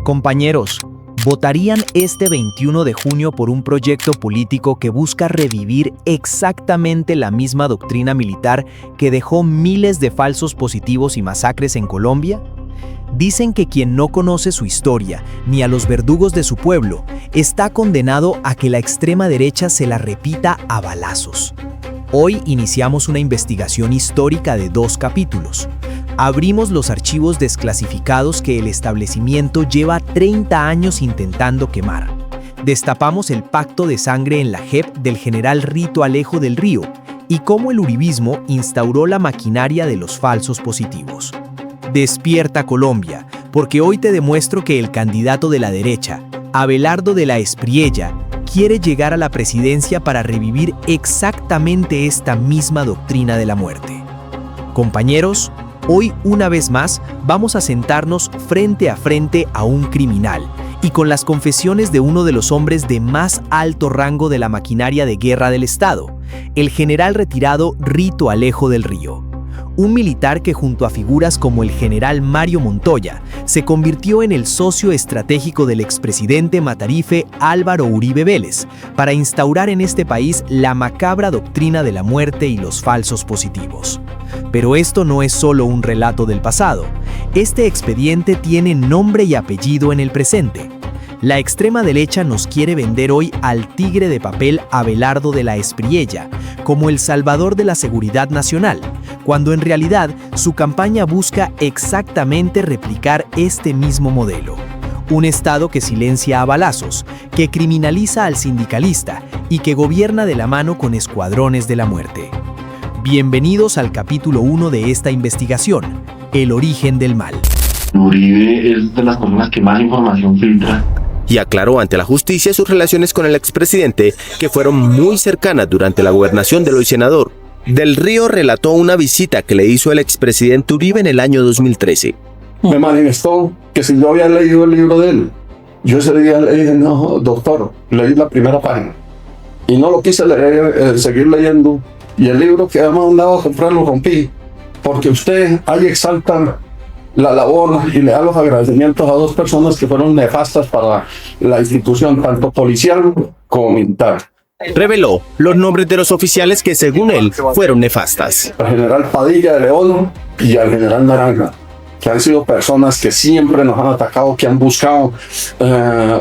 Compañeros, ¿votarían este 21 de junio por un proyecto político que busca revivir exactamente la misma doctrina militar que dejó miles de falsos positivos y masacres en Colombia? Dicen que quien no conoce su historia, ni a los verdugos de su pueblo, está condenado a que la extrema derecha se la repita a balazos. Hoy iniciamos una investigación histórica de 2 capítulos. Abrimos los archivos desclasificados que el establecimiento lleva 30 años intentando quemar. Destapamos el pacto de sangre en la JEP del general Rito Alejo del Río y cómo el uribismo instauró la maquinaria de los falsos positivos. Despierta Colombia, porque hoy te demuestro que el candidato de la derecha, Abelardo de la Espriella, quiere llegar a la presidencia para revivir exactamente esta misma doctrina de la muerte. Compañeros, hoy una vez más vamos a sentarnos frente a frente a un criminal y con las confesiones de uno de los hombres de más alto rango de la maquinaria de guerra del Estado, el general retirado Rito Alejo del Río. Un militar que junto a figuras como el general Mario Montoya se convirtió en el socio estratégico del expresidente matarife Álvaro Uribe Vélez para instaurar en este país la macabra doctrina de la muerte y los falsos positivos. Pero esto no es solo un relato del pasado. Este expediente tiene nombre y apellido en el presente. La extrema derecha nos quiere vender hoy al tigre de papel Abelardo de la Espriella como el salvador de la seguridad nacional, cuando en realidad su campaña busca exactamente replicar este mismo modelo. Un Estado que silencia a balazos, que criminaliza al sindicalista y que gobierna de la mano con escuadrones de la muerte. Bienvenidos al capítulo 1 de esta investigación, el origen del mal. Uribe es de las personas que más información filtra. Y aclaró ante la justicia sus relaciones con el expresidente, que fueron muy cercanas durante la gobernación del hoy senador. Del Río relató una visita que le hizo el expresidente Uribe en el año 2013. Me manifestó que si yo había leído el libro de él. Yo ese día le dije, no, doctor, leí la primera página. Y no lo quise leer, seguir leyendo. Y el libro que había mandado a comprar lo rompí. Porque usted ahí exalta la labor y le da los agradecimientos a 2 personas que fueron nefastas para la institución, tanto policial como militar. Reveló los nombres de los oficiales que, según él, fueron nefastas. Al general Padilla de León y al general Naranja, que han sido personas que siempre nos han atacado, que han buscado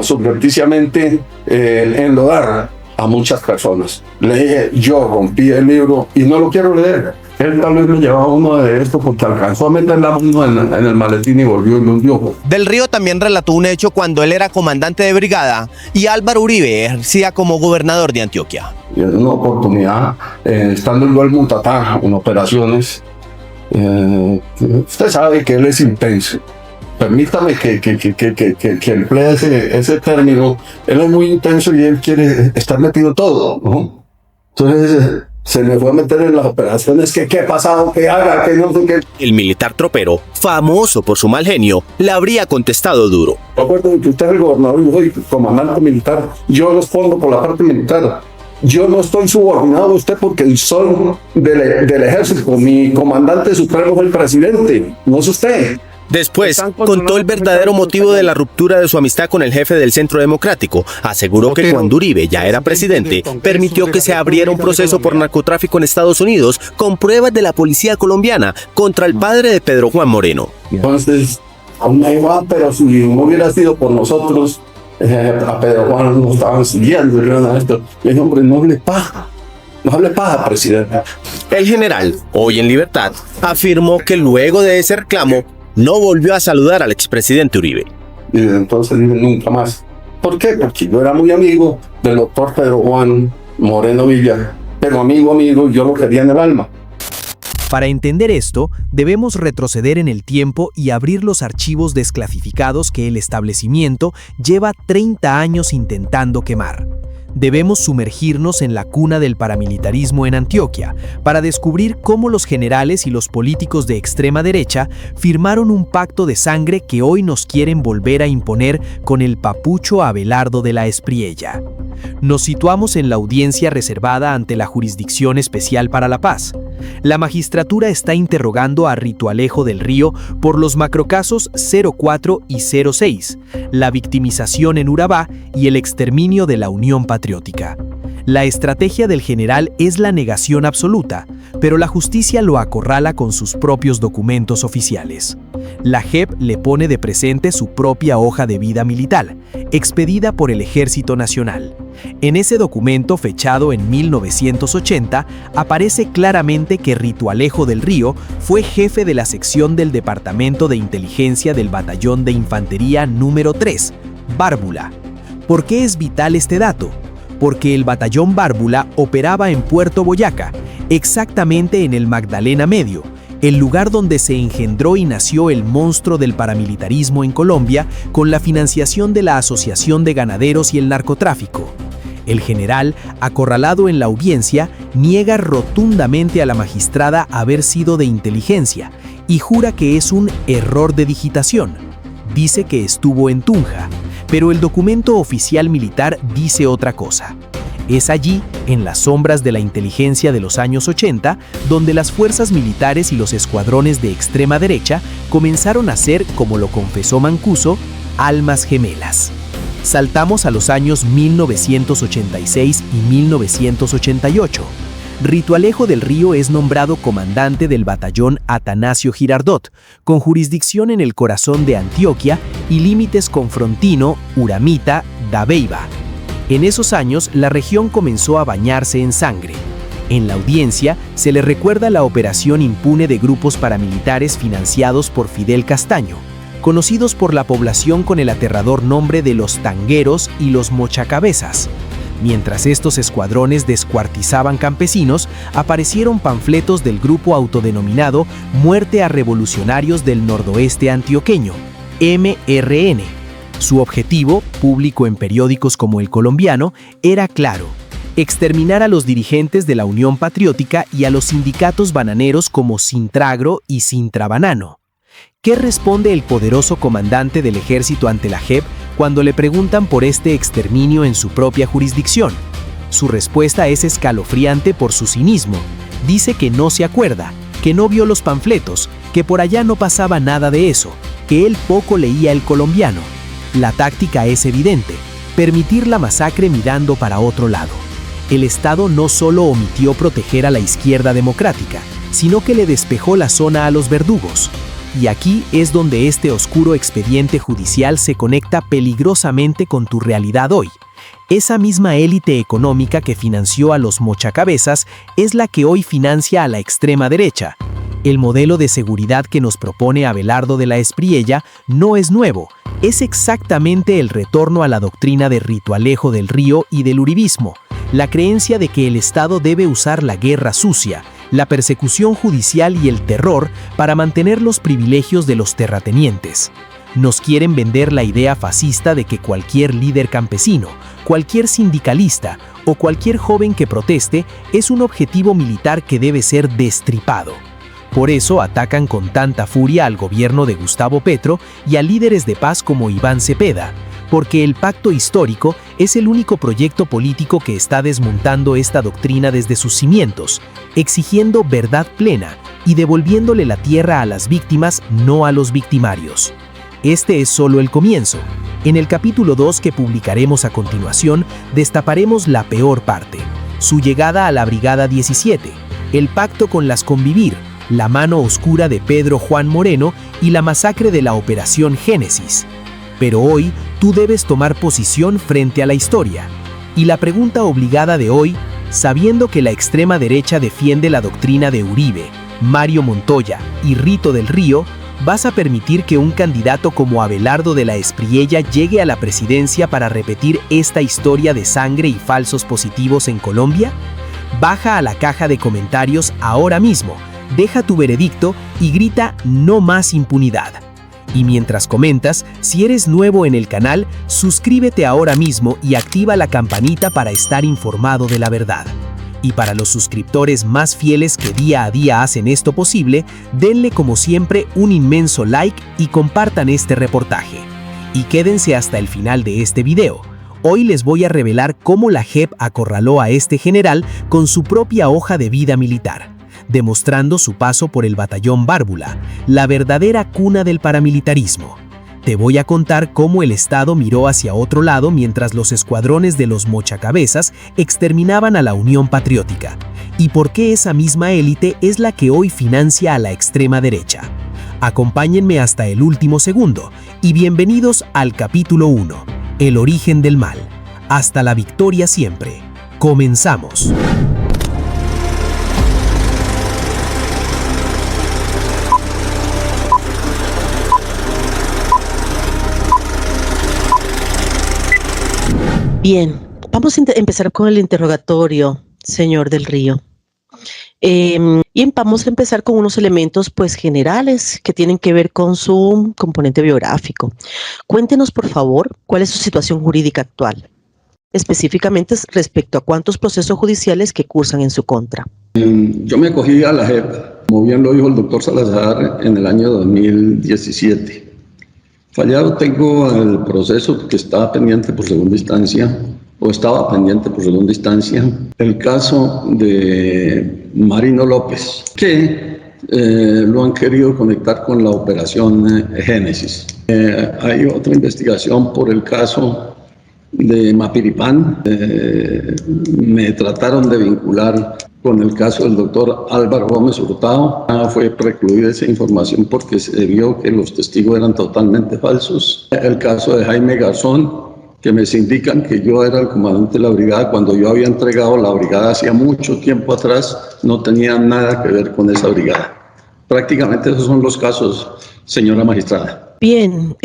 subrepticiamente enlodar a muchas personas. Le dije, yo rompí el libro y no lo quiero leer. Él tal vez me llevaba uno de estos porque alcanzó a meter la mano en el maletín y volvió y lo hundió. Del Río también relató un hecho cuando él era comandante de brigada y Álvaro Uribe ejercía como gobernador de Antioquia. Y en una oportunidad, estando en el Mutatá, en operaciones, usted sabe que él es intenso. Permítame que emplee ese término. Él es muy intenso y él quiere estar metido todo, ¿no? Entonces se me fue a meter en las operaciones que qué ha pasado, que haga, que no sé qué. El militar tropero, famoso por su mal genio, le habría contestado duro. Recuerden que usted es el gobernador y yo soy comandante militar. Yo respondo por la parte militar. Yo no estoy subordinado a usted porque soy del ejército. Mi comandante supremo es el presidente, no es usted. Después, contó el verdadero motivo de la ruptura de su amistad con el jefe del Centro Democrático. Aseguró que cuando Uribe ya era presidente, permitió que se abriera un proceso por narcotráfico en Estados Unidos con pruebas de la policía colombiana contra el padre de Pedro Juan Moreno. Entonces, aún me iba, pero si no hubiera sido por nosotros, a Pedro Juan nos estaban siguiendo. Le dije, hombre, no hable paja, presidente. El general, hoy en libertad, afirmó que luego de ese reclamo, no volvió a saludar al expresidente Uribe. Y entonces dije, nunca más. ¿Por qué? Porque yo era muy amigo del doctor Pedro Juan Moreno Villa, pero amigo, yo lo quería en el alma. Para entender esto, debemos retroceder en el tiempo y abrir los archivos desclasificados que el establecimiento lleva 30 años intentando quemar. Debemos sumergirnos en la cuna del paramilitarismo en Antioquia para descubrir cómo los generales y los políticos de extrema derecha firmaron un pacto de sangre que hoy nos quieren volver a imponer con el papucho Abelardo de la Espriella. Nos situamos en la audiencia reservada ante la Jurisdicción Especial para la Paz, La magistratura está interrogando a Ritualejo del Río por los macrocasos 04 y 06, la victimización en Urabá y el exterminio de la Unión Patriótica. La estrategia del general es la negación absoluta, pero la justicia lo acorrala con sus propios documentos oficiales. La JEP le pone de presente su propia hoja de vida militar, expedida por el Ejército Nacional. En ese documento, fechado en 1980, aparece claramente que Ritualejo del Río fue jefe de la sección del Departamento de Inteligencia del Batallón de Infantería número 3, Bárbula. ¿Por qué es vital este dato? Porque el batallón Bárbula operaba en Puerto Boyacá, exactamente en el Magdalena Medio, el lugar donde se engendró y nació el monstruo del paramilitarismo en Colombia con la financiación de la Asociación de Ganaderos y el narcotráfico. El general, acorralado en la audiencia, niega rotundamente a la magistrada haber sido de inteligencia y jura que es un error de digitación. Dice que estuvo en Tunja, pero el documento oficial militar dice otra cosa. Es allí, en las sombras de la inteligencia de los años 80, donde las fuerzas militares y los escuadrones de extrema derecha comenzaron a ser, como lo confesó Mancuso, almas gemelas. Saltamos a los años 1986 y 1988. Ritualejo del Río es nombrado comandante del batallón Atanasio Girardot, con jurisdicción en el corazón de Antioquia y límites con Frontino, Uramita, Dabeiba. En esos años, la región comenzó a bañarse en sangre. En la audiencia, se le recuerda la operación impune de grupos paramilitares financiados por Fidel Castaño, conocidos por la población con el aterrador nombre de los tangueros y los mochacabezas. Mientras estos escuadrones descuartizaban campesinos, aparecieron panfletos del grupo autodenominado Muerte a Revolucionarios del Noroeste Antioqueño, MRN. Su objetivo, público en periódicos como El Colombiano, era claro: exterminar a los dirigentes de la Unión Patriótica y a los sindicatos bananeros como Sintragro y Sintrabanano. ¿Qué responde el poderoso comandante del ejército ante la JEP cuando le preguntan por este exterminio en su propia jurisdicción? Su respuesta es escalofriante por su cinismo. Dice que no se acuerda, que no vio los panfletos, que por allá no pasaba nada de eso, que él poco leía El Colombiano. La táctica es evidente: permitir la masacre mirando para otro lado. El Estado no solo omitió proteger a la izquierda democrática, sino que le despejó la zona a los verdugos. Y aquí es donde este oscuro expediente judicial se conecta peligrosamente con tu realidad hoy. Esa misma élite económica que financió a los mochacabezas es la que hoy financia a la extrema derecha. El modelo de seguridad que nos propone Abelardo de la Espriella no es nuevo, es exactamente el retorno a la doctrina de Ritualejo del Río y del uribismo, la creencia de que el Estado debe usar la guerra sucia, la persecución judicial y el terror para mantener los privilegios de los terratenientes. Nos quieren vender la idea fascista de que cualquier líder campesino, cualquier sindicalista o cualquier joven que proteste es un objetivo militar que debe ser destripado. Por eso atacan con tanta furia al gobierno de Gustavo Petro y a líderes de paz como Iván Cepeda, porque el pacto histórico es el único proyecto político que está desmontando esta doctrina desde sus cimientos, exigiendo verdad plena y devolviéndole la tierra a las víctimas, no a los victimarios. Este es solo el comienzo. En el capítulo 2 que publicaremos a continuación, destaparemos la peor parte: su llegada a la Brigada 17, el pacto con las Convivir, la mano oscura de Pedro Juan Moreno y la masacre de la Operación Génesis. Pero hoy tú debes tomar posición frente a la historia. Y la pregunta obligada de hoy, sabiendo que la extrema derecha defiende la doctrina de Uribe, Mario Montoya y Rito del Río, ¿vas a permitir que un candidato como Abelardo de la Espriella llegue a la presidencia para repetir esta historia de sangre y falsos positivos en Colombia? Baja a la caja de comentarios ahora mismo, deja tu veredicto y grita "no más impunidad". Y mientras comentas, si eres nuevo en el canal, suscríbete ahora mismo y activa la campanita para estar informado de la verdad. Y para los suscriptores más fieles que día a día hacen esto posible, denle como siempre un inmenso like y compartan este reportaje. Y quédense hasta el final de este video. Hoy les voy a revelar cómo la JEP acorraló a este general con su propia hoja de vida militar. demostrando su paso por el Batallón Bárbula, la verdadera cuna del paramilitarismo. Te voy a contar cómo el Estado miró hacia otro lado mientras los escuadrones de los mochacabezas exterminaban a la Unión Patriótica, y por qué esa misma élite es la que hoy financia a la extrema derecha. Acompáñenme hasta el último segundo y bienvenidos al capítulo 1, El origen del mal. Hasta la victoria siempre. Comenzamos. Bien, vamos a empezar con el interrogatorio, señor del Río. Y vamos a empezar con unos elementos pues generales que tienen que ver con su componente biográfico. Cuéntenos, por favor, cuál es su situación jurídica actual, específicamente respecto a cuántos procesos judiciales que cursan en su contra. Yo me acogí a la JEP, como bien lo dijo el doctor Salazar, en el año 2017. Fallado tengo el proceso que estaba pendiente por segunda instancia, el caso de Marino López, que lo han querido conectar con la operación Génesis. Hay otra investigación por el caso de Mapiripán. Me trataron de vincular con el caso del doctor Álvaro Gómez Hurtado. Fue precluida esa información porque se vio que los testigos eran totalmente falsos. El caso de Jaime Garzón, que me indican que yo era el comandante de la brigada cuando yo había entregado la brigada hacía mucho tiempo atrás, no tenía nada que ver con esa brigada. Prácticamente esos son los casos, señora magistrada. Bien,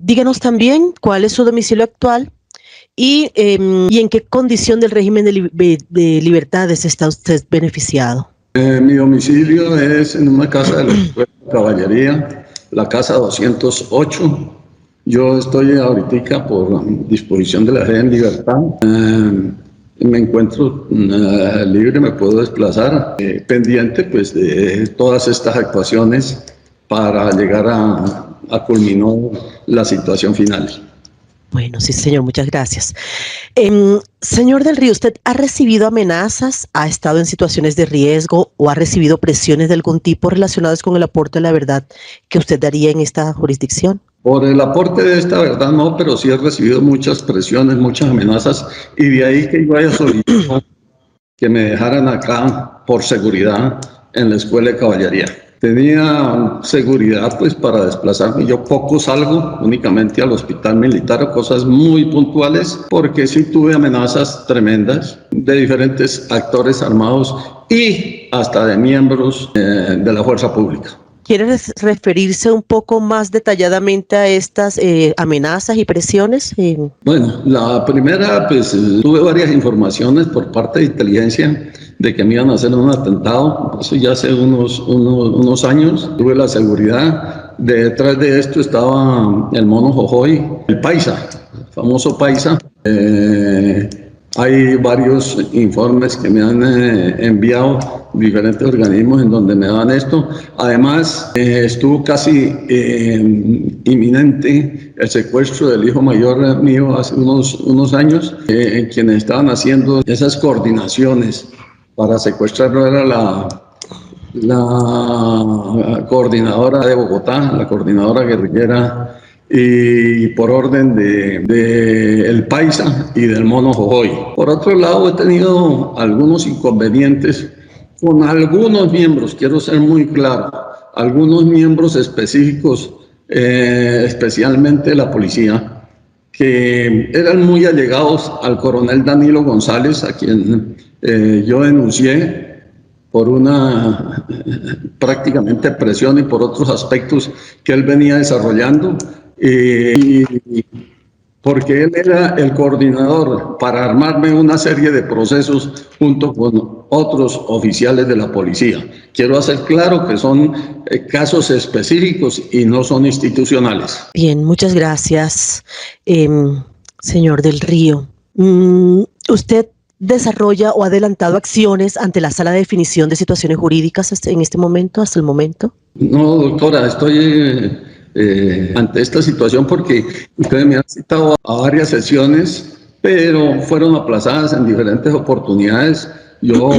díganos también cuál es su domicilio actual y en qué condición del régimen de libertades está usted beneficiado. Mi domicilio es en una casa de la Escuela de Caballería, la casa 208. Yo estoy ahorita por disposición de la JEP en libertad. Me encuentro libre, me puedo desplazar, pendiente pues de todas estas actuaciones para llegar a culminar la situación final. Bueno, sí, señor, muchas gracias. Señor del Río, ¿usted ha recibido amenazas, ha estado en situaciones de riesgo o ha recibido presiones de algún tipo relacionadas con el aporte de la verdad que usted daría en esta jurisdicción? Por el aporte de esta verdad no, pero sí he recibido muchas presiones, muchas amenazas, y de ahí que yo haya solicitado que me dejaran acá por seguridad en la Escuela de Caballería. Tenía seguridad pues para desplazarme, yo poco salgo, únicamente al hospital militar o cosas muy puntuales, porque sí tuve amenazas tremendas de diferentes actores armados y hasta de miembros de la fuerza pública. ¿Quiere referirse un poco más detalladamente a estas amenazas y presiones? Bueno, la primera, pues tuve varias informaciones por parte de inteligencia de que me iban a hacer un atentado, eso ya hace unos años. Tuve la seguridad, detrás de esto estaba el mono Jojoy, el Paisa, el famoso Paisa. Hay varios informes que me han enviado diferentes organismos en donde me dan esto. Además, estuvo casi inminente el secuestro del hijo mayor mío hace unos años, en quienes estaban haciendo esas coordinaciones para secuestrarlo. Era la coordinadora de Bogotá, la coordinadora guerrillera, y por orden de El Paisa y del mono Jojoy. Por otro lado, he tenido algunos inconvenientes con algunos miembros, quiero ser muy claro, algunos miembros específicos, especialmente la policía, que eran muy allegados al coronel Danilo González, a quien yo denuncié por una prácticamente presión y por otros aspectos que él venía desarrollando. Porque él era el coordinador para armarme una serie de procesos junto con otros oficiales de la policía. Quiero hacer claro que son casos específicos y no son institucionales. Bien, muchas gracias, señor del Río. ¿Usted desarrolla o ha adelantado acciones ante la Sala de Definición de Situaciones Jurídicas hasta el momento? No, doctora, estoy ante esta situación porque ustedes me han citado a varias sesiones, pero fueron aplazadas en diferentes oportunidades. Yo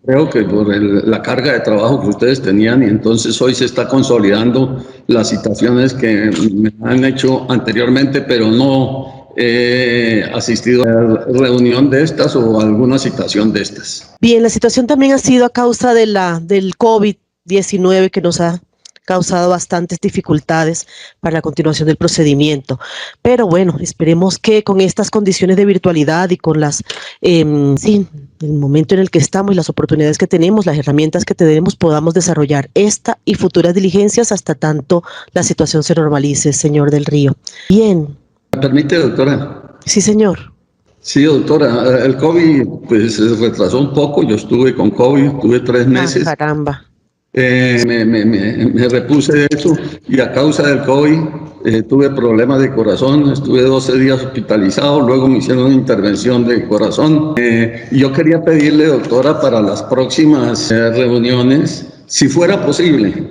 Creo que por la carga de trabajo que ustedes tenían, y entonces hoy se está consolidando las citaciones que me han hecho anteriormente, pero no he asistido a reunión de estas o alguna citación de estas. Bien, la situación también ha sido a causa del COVID-19 que nos ha causado bastantes dificultades para la continuación del procedimiento. Pero bueno, esperemos que con estas condiciones de virtualidad y con el momento en el que estamos y las oportunidades que tenemos, las herramientas que tenemos, podamos desarrollar esta y futuras diligencias hasta tanto la situación se normalice, señor del Río. Bien. ¿Me permite, doctora? Sí, señor. Sí, doctora, el COVID pues se retrasó un poco. Yo estuve con COVID, tuve 3 meses. Caramba. Me repuse de eso, y a causa del COVID tuve problemas de corazón, estuve 12 días hospitalizado, luego me hicieron una intervención de corazón. Yo quería pedirle, doctora, para las próximas reuniones, si fuera posible,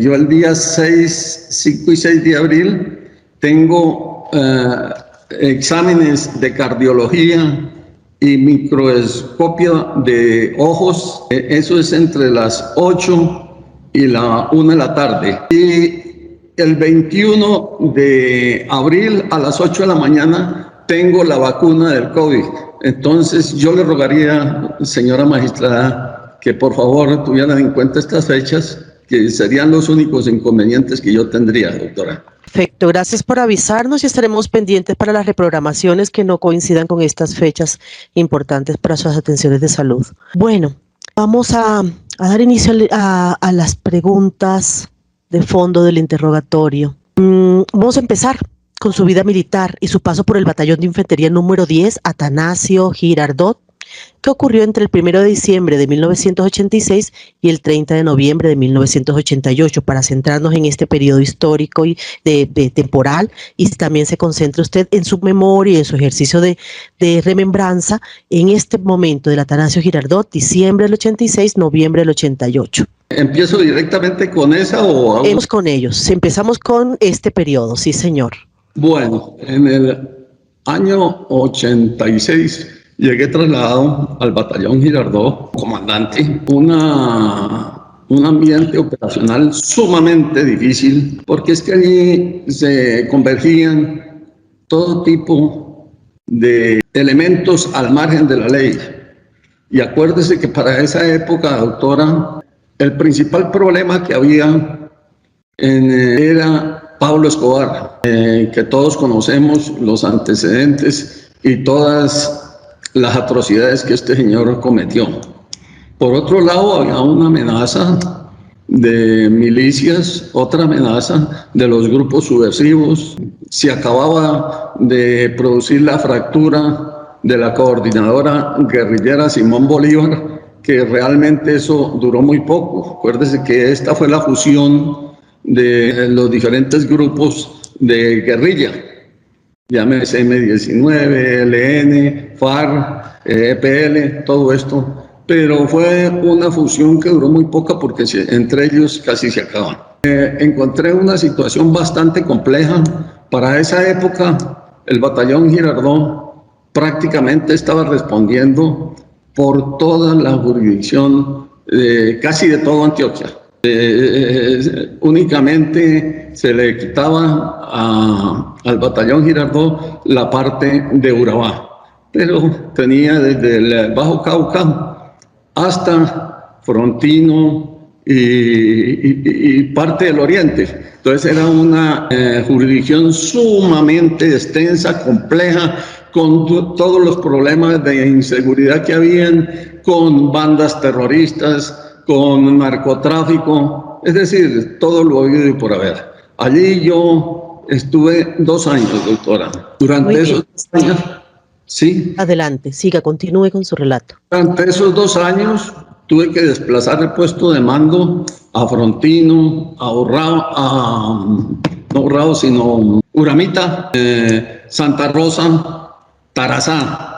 yo el día 5 y 6 de abril tengo exámenes de cardiología y microscopio de ojos. Eso es entre las 8 y la 1 de la tarde. Y el 21 de abril a las 8 de la mañana tengo la vacuna del COVID. Entonces yo le rogaría, señora magistrada, que por favor tuvieran en cuenta estas fechas, que serían los únicos inconvenientes que yo tendría, doctora. Perfecto, gracias por avisarnos y estaremos pendientes para las reprogramaciones que no coincidan con estas fechas importantes para sus atenciones de salud. Bueno, vamos a dar inicio a las preguntas de fondo del interrogatorio. Vamos a empezar con su vida militar y su paso por el batallón de infantería número 10, Atanasio Girardot, que ocurrió entre el 1 de diciembre de 1986 y el 30 de noviembre de 1988, para centrarnos en este periodo histórico y temporal, y también se concentra usted en su memoria y en su ejercicio de remembranza en este momento del Atanasio Girardot, diciembre del 86, noviembre del 88. ¿Empiezo directamente con esa o...? Vamos con ellos. Empezamos con este periodo, sí, señor. Bueno, en el año 86... llegué trasladado al batallón Girardot, comandante, un ambiente operacional sumamente difícil, porque es que allí se convergían todo tipo de elementos al margen de la ley. Y acuérdese que para esa época, doctora, el principal problema que había era Pablo Escobar, que todos conocemos los antecedentes y todas las atrocidades que este señor cometió. Por otro lado, había una amenaza de milicias, otra amenaza de los grupos subversivos. Se acababa de producir la fractura de la coordinadora guerrillera Simón Bolívar, que realmente eso duró muy poco. Acuérdese que esta fue la fusión de los diferentes grupos de guerrilla. Llámese M-19, LN, FARC, EPL, todo esto. Pero fue una fusión que duró muy poca porque entre ellos casi se acaban. Encontré una situación bastante compleja. Para esa época, el batallón Girardot prácticamente estaba respondiendo por toda la jurisdicción, casi de todo Antioquia. Únicamente se le quitaba al batallón Girardot la parte de Urabá, pero tenía desde el Bajo Cauca hasta Frontino y parte del oriente. Entonces era una jurisdicción sumamente extensa, compleja, con todos los problemas de inseguridad que habían, con bandas terroristas, con narcotráfico, es decir, todo lo habido y por haber. Allí yo estuve 2 años, doctora. Durante esos 2 años, sí. Adelante, siga, continúe con su relato. Durante esos 2 años tuve que desplazar el puesto de mando a Frontino, a no sino Uramita, Santa Rosa, Tarazá,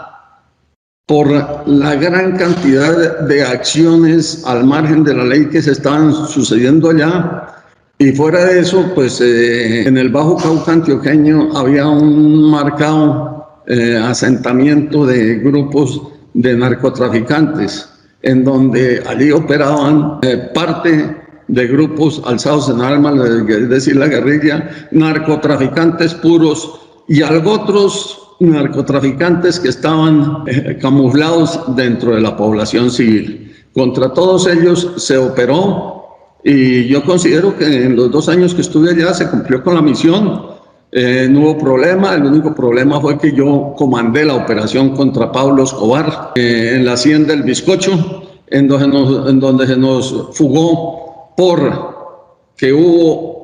por la gran cantidad de acciones al margen de la ley que se estaban sucediendo allá. Y fuera de eso, pues en el Bajo Cauca antioqueño había un marcado asentamiento de grupos de narcotraficantes. en donde allí operaban parte de grupos alzados en armas, es decir, la guerrilla, narcotraficantes puros y algo otros narcotraficantes que estaban camuflados dentro de la población civil. Contra todos ellos se operó y yo considero que en los 2 años que estuve allá se cumplió con la misión. No hubo problema, el único problema fue que yo comandé la operación contra Pablo Escobar en la hacienda del Bizcocho, en donde se nos fugó porque hubo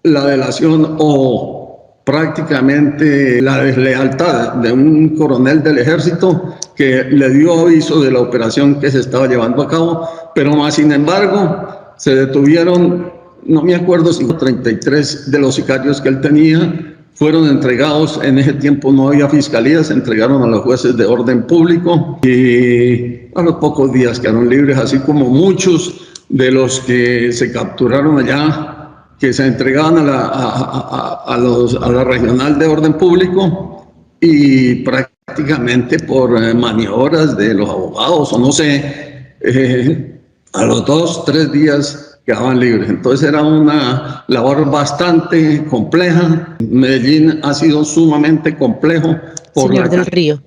la delación o prácticamente la deslealtad de un coronel del ejército que le dio aviso de la operación que se estaba llevando a cabo, pero más sin embargo se detuvieron, no me acuerdo si 33 de los sicarios que él tenía, fueron entregados. En ese tiempo no había fiscalía, se entregaron a los jueces de orden público y a los pocos días quedaron libres, así como muchos de los que se capturaron allá, que se entregaban a la regional de orden público y prácticamente por maniobras de los abogados o no sé, a los 2 o 3 días quedaban libres. Entonces era una labor bastante compleja. Medellín ha sido sumamente complejo. Señor del Río,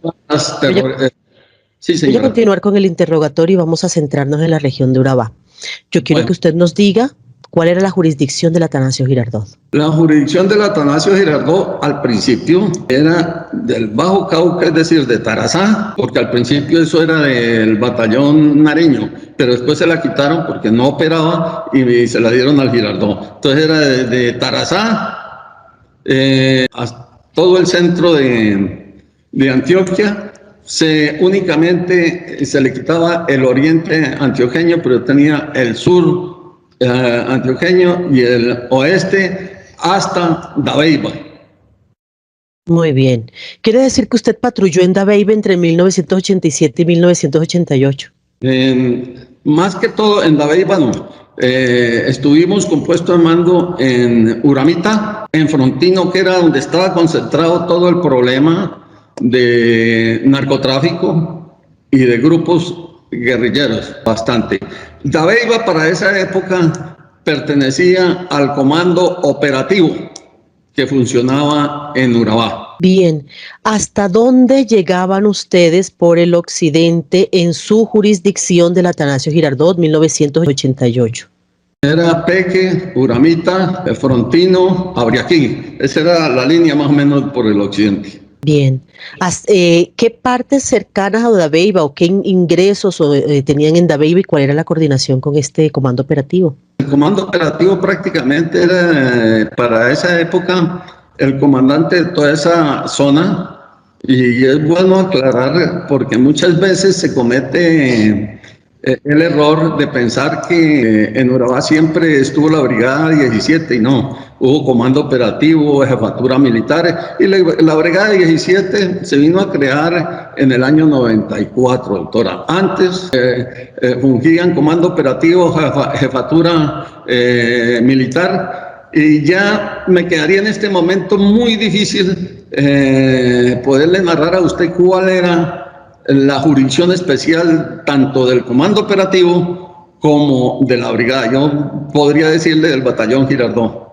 sí, voy a continuar con el interrogatorio y vamos a centrarnos en la región de Urabá. Yo quiero que usted nos diga cuál era la jurisdicción del Atanasio Girardot. La jurisdicción del Atanasio Girardot al principio era del Bajo Cauca, es decir, de Tarazá, porque al principio eso era del batallón Nariño, pero después se la quitaron porque no operaba y se la dieron al Girardot. Entonces era de Tarazá hasta todo el centro de Antioquia. Únicamente se le quitaba el oriente antioqueño, pero tenía el sur antioqueño y el oeste hasta Dabeiba. Muy bien. ¿Quiere decir que usted patrulló en Dabeiba entre 1987 y 1988? Más que todo en Dabeiba no. Estuvimos con puesto de mando en Uramita, en Frontino, que era donde estaba concentrado todo el problema de narcotráfico y de grupos guerrilleros, bastante. Dabeiba para esa época pertenecía al comando operativo que funcionaba en Urabá. Bien, ¿hasta dónde llegaban ustedes por el occidente en su jurisdicción del Atanasio Girardot 1988? Era Peque, Uramita, Frontino, Abriaquí. Esa era la línea más o menos por el occidente. Bien. ¿Qué partes cercanas a Dabeiba o qué ingresos tenían en Dabeiba y cuál era la coordinación con este comando operativo? El comando operativo prácticamente era para esa época el comandante de toda esa zona, y es bueno aclarar porque muchas veces se comete el error de pensar que en Urabá siempre estuvo la Brigada 17 y no, hubo comando operativo, jefatura militar y la Brigada 17 se vino a crear en el año 94, doctora. Antes fungían comando operativo, jefatura militar, y ya me quedaría en este momento muy difícil poderle narrar a usted cuál era la jurisdicción especial tanto del comando operativo como de la brigada. Yo podría decirle del batallón Girardot.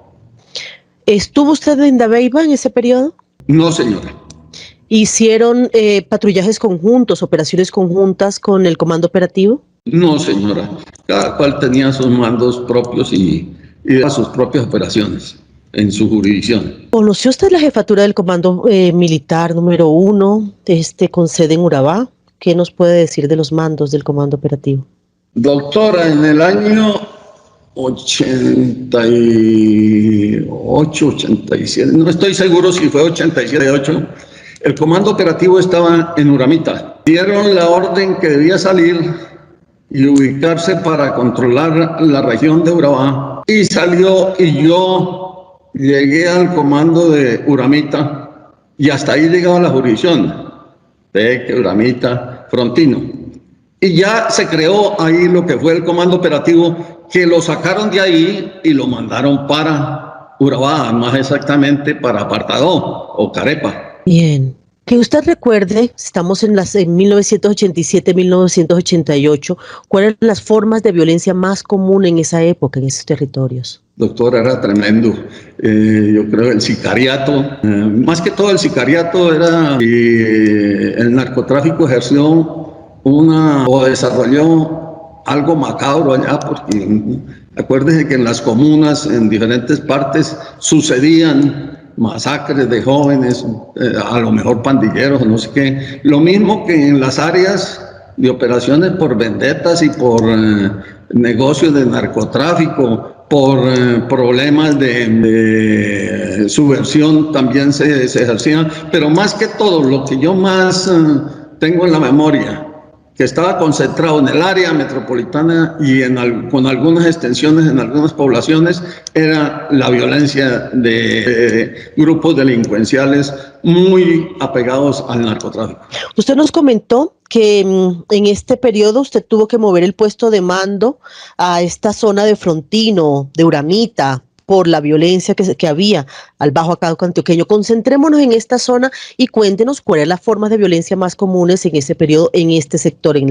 ¿Estuvo usted en Dabeiba en ese periodo? No, señora. ¿Hicieron patrullajes conjuntos, operaciones conjuntas con el comando operativo? No, señora. Cada cual tenía sus mandos propios y sus propias operaciones en su jurisdicción. ¿Conoció usted la jefatura del comando militar número 1 con sede en Urabá? ¿Qué nos puede decir de los mandos del comando operativo? Doctora, en el año 88, 87, no estoy seguro si fue 87 o 8, el comando operativo estaba en Uramita. Dieron la orden que debía salir y ubicarse para controlar la región de Urabá, y salió, y yo llegué al comando de Uramita y hasta ahí llegaba la jurisdicción de Uramita, Frontino, y ya se creó ahí lo que fue el comando operativo, que lo sacaron de ahí y lo mandaron para Urabá, más exactamente para Apartadó o Carepa. Bien, Que usted recuerde, estamos en 1987, 1988, ¿cuáles eran las formas de violencia más comunes en esa época, en esos territorios? Doctor, era tremendo. Yo creo el sicariato, más que todo el sicariato era, el narcotráfico ejerció o desarrolló algo macabro allá, porque acuérdense que en las comunas, en diferentes partes, sucedían masacres de jóvenes, a lo mejor pandilleros, no sé qué. Lo mismo que en las áreas de operaciones por vendetas y por negocios de narcotráfico, por problemas de subversión también se ejercían, pero más que todo, lo que yo más tengo en la memoria, que estaba concentrado en el área metropolitana y con algunas extensiones en algunas poblaciones, era la violencia de grupos delincuenciales muy apegados al narcotráfico. Usted nos comentó que en este periodo usted tuvo que mover el puesto de mando a esta zona de Frontino, de Uramita, por la violencia que había al Bajo Cauca antioqueño. Concentrémonos en esta zona y cuéntenos cuáles son las formas de violencia más comunes en ese periodo, en este sector, en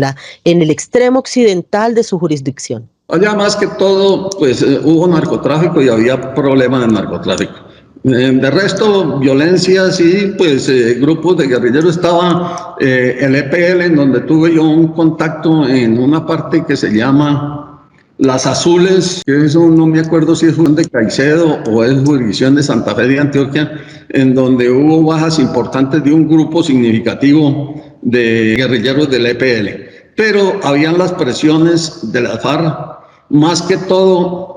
el extremo occidental de su jurisdicción. Allá más que todo, pues hubo narcotráfico y había problemas de narcotráfico. De resto, violencia, sí, pues grupos de guerrilleros. Estaba el EPL, en donde tuve yo un contacto en una parte que se llama Las Azules, que eso no me acuerdo si es de Caicedo o es jurisdicción de Santa Fe de Antioquia, en donde hubo bajas importantes de un grupo significativo de guerrilleros del EPL. Pero habían las presiones de la FARC, más que todo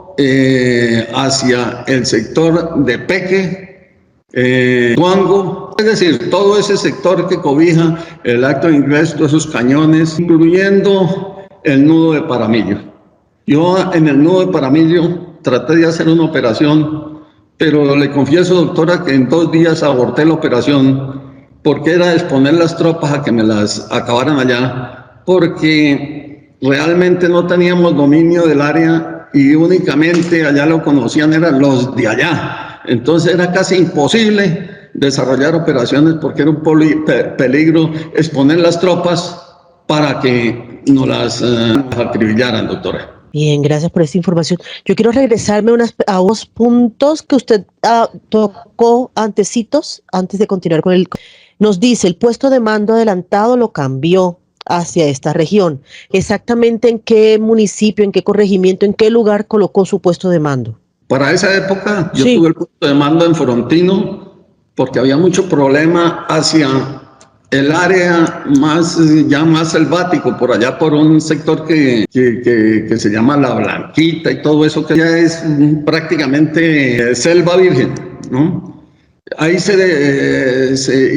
hacia el sector de Peque, Tuango, es decir, todo ese sector que cobija el Acto de Ingreso, todos esos cañones, incluyendo el nudo de Paramillo. Yo en el nudo de Paramillo traté de hacer una operación, pero le confieso, doctora, que en 2 días aborté la operación porque era exponer las tropas a que me las acabaran allá, porque realmente no teníamos dominio del área y únicamente allá lo conocían eran los de allá. Entonces era casi imposible desarrollar operaciones porque era un peligro exponer las tropas para que nos las acribillaran, doctora. Bien, gracias por esta información. Yo quiero regresarme a unos puntos que usted tocó antes de continuar con el... Nos dice, el puesto de mando adelantado lo cambió hacia esta región. ¿Exactamente en qué municipio, en qué corregimiento, en qué lugar colocó su puesto de mando? Para esa época yo tuve el puesto de mando en Frontino porque había mucho problema hacia el área más selvático, por allá por un sector que se llama La Blanquita y todo eso, que ya es prácticamente selva virgen, ¿no? Ahí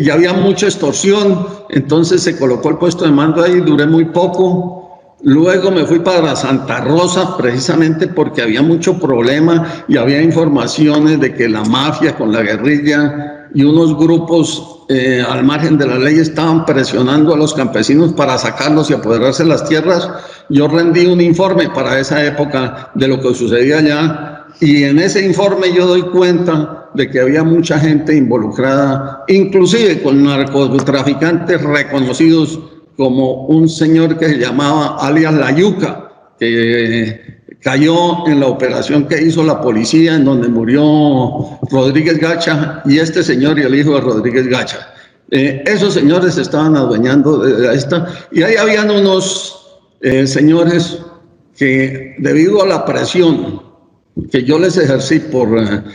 ya había mucha extorsión, entonces se colocó el puesto de mando ahí, duré muy poco. Luego me fui para Santa Rosa, precisamente porque había mucho problema y había informaciones de que la mafia con la guerrilla y unos grupos al margen de la ley estaban presionando a los campesinos para sacarlos y apoderarse de las tierras. Yo rendí un informe para esa época de lo que sucedía allá, y en ese informe yo doy cuenta de que había mucha gente involucrada, inclusive con narcotraficantes reconocidos, como un señor que se llamaba alias La Yuca, que cayó en la operación que hizo la policía, en donde murió Rodríguez Gacha, y este señor y el hijo de Rodríguez Gacha. Esos señores estaban adueñando de esta, y ahí habían unos señores que, debido a la presión que yo les ejercí por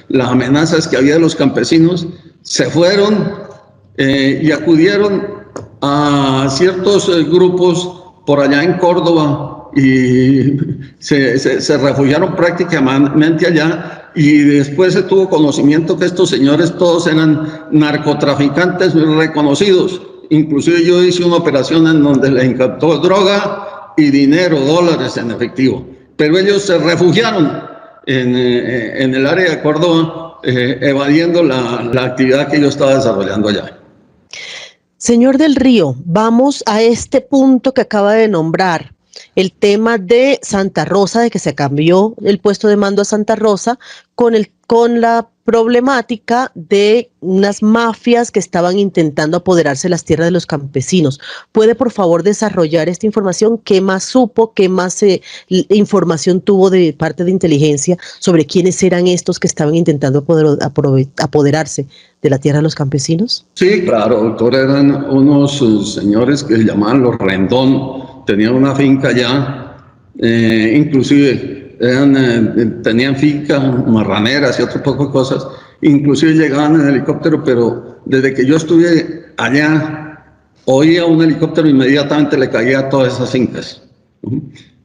las amenazas que había de los campesinos, se fueron y acudieron a ciertos grupos por allá en Córdoba y se refugiaron prácticamente allá, y después se tuvo conocimiento que estos señores todos eran narcotraficantes reconocidos. Inclusive yo hice una operación en donde les incautó droga y dinero, dólares en efectivo, pero ellos se refugiaron en el área de Córdoba, evadiendo la actividad que yo estaba desarrollando allá. Señor del Río, vamos a este punto que acaba de nombrar. el tema de Santa Rosa, de que se cambió el puesto de mando a Santa Rosa, con la problemática de unas mafias que estaban intentando apoderarse de las tierras de los campesinos. ¿Puede, por favor, desarrollar esta información? ¿Qué más supo? ¿Qué más información tuvo de parte de inteligencia sobre quiénes eran estos que estaban intentando apoderarse de la tierra de los campesinos? Sí, claro, doctor, eran unos señores que se llamaban los Rendón, tenían una finca allá, inclusive tenían finca, marraneras y otro poco de cosas, inclusive llegaban en helicóptero, pero desde que yo estuve allá, oía un helicóptero, inmediatamente le caía a todas esas fincas.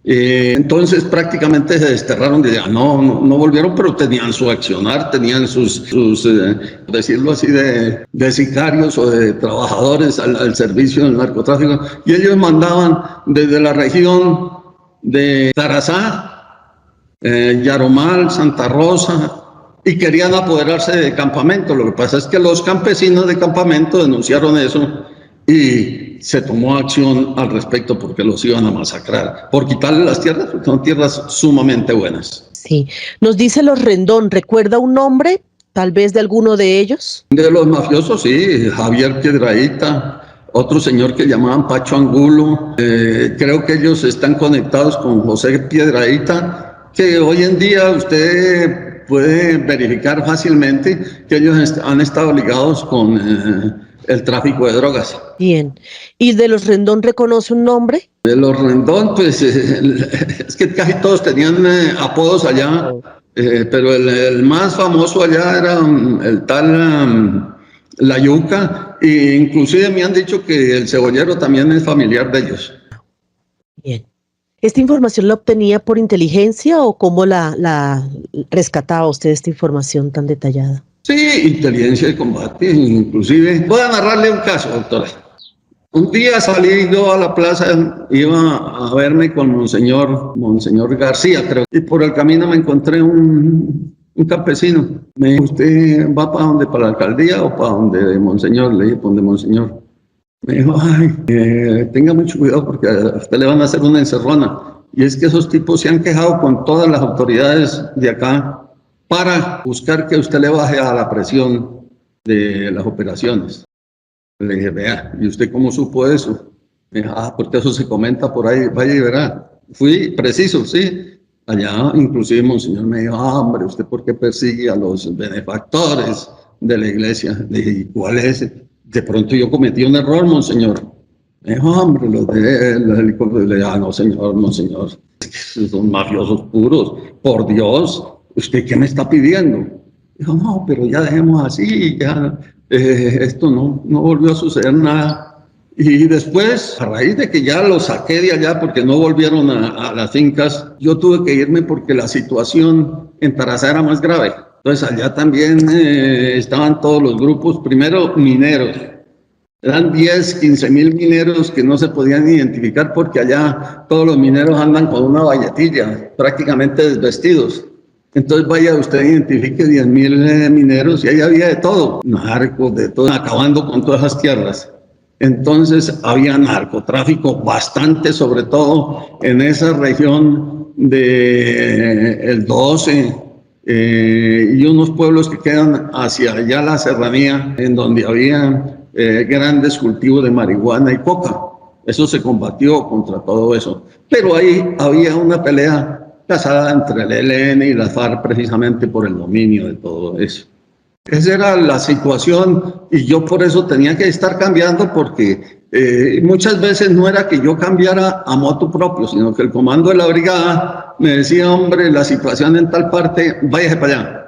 Entonces prácticamente se desterraron de allá, no volvieron, pero tenían su accionar, tenían sus decirlo así, de sicarios o de trabajadores al servicio del narcotráfico, y ellos mandaban desde la región de Tarazá, Yaromal, Santa Rosa, y querían apoderarse de campamento. Lo que pasa es que los campesinos de campamento denunciaron eso y se tomó acción al respecto porque los iban a masacrar, por quitarle las tierras, porque son tierras sumamente buenas. Sí, nos dice los Rendón, ¿recuerda un nombre, tal vez de alguno de ellos? De los mafiosos, sí, Javier Piedrahíta, otro señor que llamaban Pacho Angulo, creo que ellos están conectados con José Piedrahíta, que hoy en día usted puede verificar fácilmente que ellos han estado ligados con el tráfico de drogas. Bien. ¿Y de los Rendón reconoce un nombre? De los Rendón, pues es que casi todos tenían apodos allá, pero el más famoso allá era el tal La Yuca, e inclusive me han dicho que el cebollero también es familiar de ellos. Bien. ¿Esta información la obtenía por inteligencia o cómo la rescataba usted esta información tan detallada? Sí, inteligencia de combate, inclusive. Voy a narrarle un caso, doctora. Un día salí yo a la plaza, iba a verme con Monseñor García, creo, y por el camino me encontré un campesino. Me dijo, ¿usted va para dónde? ¿Para la alcaldía o para donde Monseñor? Le dije, ¿para donde Monseñor? Me dijo, tenga mucho cuidado porque a usted le van a hacer una encerrona. Y es que esos tipos se han quejado con todas las autoridades de acá para buscar que usted le baje a la presión de las operaciones. Le dije, vea, ¿y usted cómo supo eso? Me dijo, porque eso se comenta por ahí, vaya y verá. Fui preciso, sí. Allá inclusive Monseñor me dijo, hombre, ¿usted por qué persigue a los benefactores de la iglesia? Le dije, ¿y cuál es ese? De pronto yo cometí un error, Monseñor. Me dijo, hombre, los helicópteros. Le dije, no, señor, Monseñor, son mafiosos puros, por Dios, ¿usted qué me está pidiendo? Dijo, no, pero ya dejemos así, ya esto no volvió a suceder nada. Y después, a raíz de que ya los saqué de allá porque no volvieron a las fincas, yo tuve que irme porque la situación en Tarazá era más grave. Entonces allá también estaban todos los grupos, primero mineros. Eran 10, 15 mil mineros que no se podían identificar porque allá todos los mineros andan con una valletilla, prácticamente desvestidos. Entonces vaya, usted identifique 10.000 mineros y ahí había de todo, narcos, de todo, acabando con todas las tierras. Entonces había narcotráfico bastante, sobre todo en esa región de el 12, y unos pueblos que quedan hacia allá la serranía, en donde había grandes cultivos de marihuana y coca. Eso se combatió contra todo eso. Pero ahí había una pelea casada entre el ELN y la FARC precisamente por el dominio de todo eso. Esa era la situación y yo por eso tenía que estar cambiando porque muchas veces no era que yo cambiara a motu propio, sino que el comando de la brigada me decía, hombre, la situación en tal parte, váyase para allá.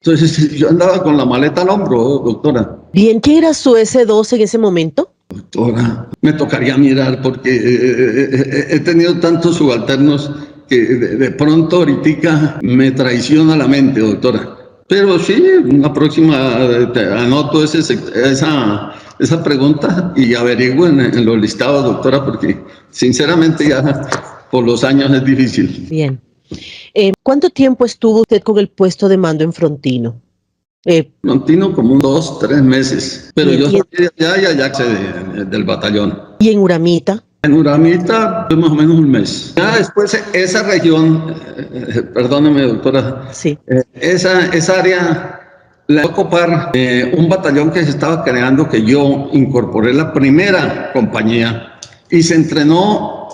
Entonces yo andaba con la maleta al hombro, doctora. Bien, ¿qué era su S2 en ese momento? Doctora, me tocaría mirar porque he tenido tantos subalternos que de pronto ahorita me traiciona la mente, doctora. Pero sí, una próxima anoto esa pregunta y averiguo en los listados, doctora, porque sinceramente ya por los años es difícil. Bien. ¿Cuánto tiempo estuvo usted con el puesto de mando en Frontino? Frontino como 2, 3 meses, pero yo salí de allá y allá del batallón. ¿Y en Uramita? En Uramita fue más o menos un mes. Ya después esa región, perdóneme doctora, Sí. Esa área la va a ocupar un batallón que se estaba creando, que yo incorporé la primera compañía y se entrenó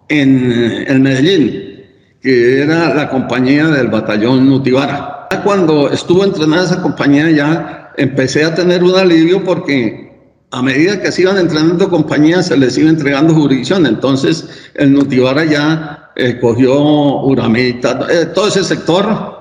en Medellín, que era la compañía del batallón Nutibara. Cuando estuvo entrenada esa compañía ya empecé a tener un alivio porque a medida que se iban entrenando compañías se les iba entregando jurisdicción. Entonces el Nutibara ya cogió Uramita, todo ese sector.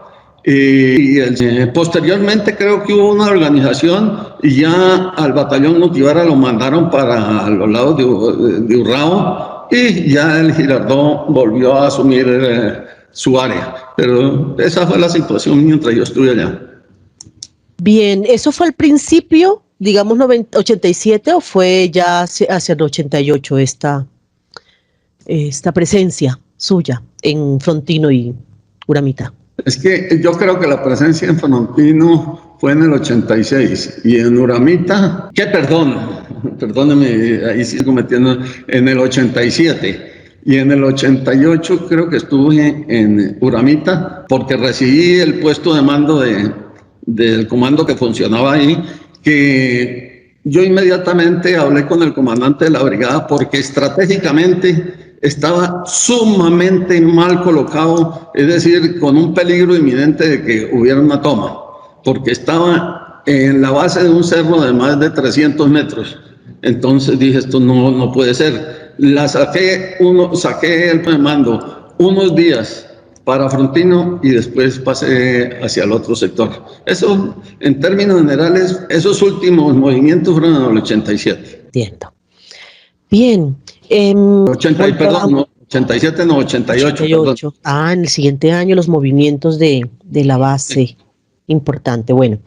Posteriormente creo que hubo una organización y ya al batallón Nutibara lo mandaron para los lados de Urrao y ya el Girardot volvió a asumir su área. Pero esa fue la situación mientras yo estuve allá. Bien, ¿eso fue al principio, digamos 87, o fue ya hacia el 88 esta presencia suya en Frontino y Uramita? Es que yo creo que la presencia en Frontino fue en el 86 y en Uramita, perdóneme, ahí sigo metiendo, en el 87. Y en el 88 creo que estuve en Uramita porque recibí el puesto de mando del comando que funcionaba ahí, que yo inmediatamente hablé con el comandante de la brigada porque estratégicamente estaba sumamente mal colocado, es decir, con un peligro inminente de que hubiera una toma, porque estaba en la base de un cerro de más de 300 metros. Entonces dije, esto no puede ser. Saqué el mando unos días para Frontino y después pasé hacia el otro sector. Eso, en términos generales, esos últimos movimientos fueron en el 87. Entiendo. Bien. 87 no, 88. Perdón. En el siguiente año los movimientos de la base. Sí. Importante. Bueno,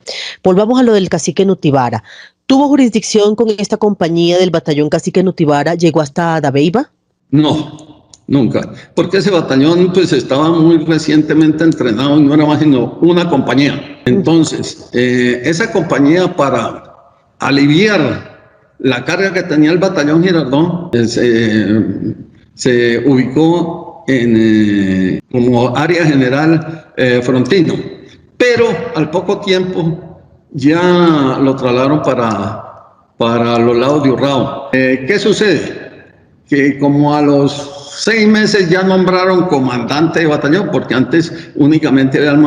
volvamos a lo del cacique Nutibara. ¿Tuvo jurisdicción con esta compañía del batallón cacique Nutibara? ¿Llegó hasta Dabeiba? No, nunca. Porque ese batallón pues estaba muy recientemente entrenado y no era más sino una compañía. Entonces, esa compañía, para aliviar la carga que tenía el batallón Girardot, se ubicó como área general Frontino. Pero al poco tiempo ya lo trasladaron para los lados de Urrao. ¿Qué sucede? Que como a los 6 meses ya nombraron comandante de batallón, porque antes únicamente habían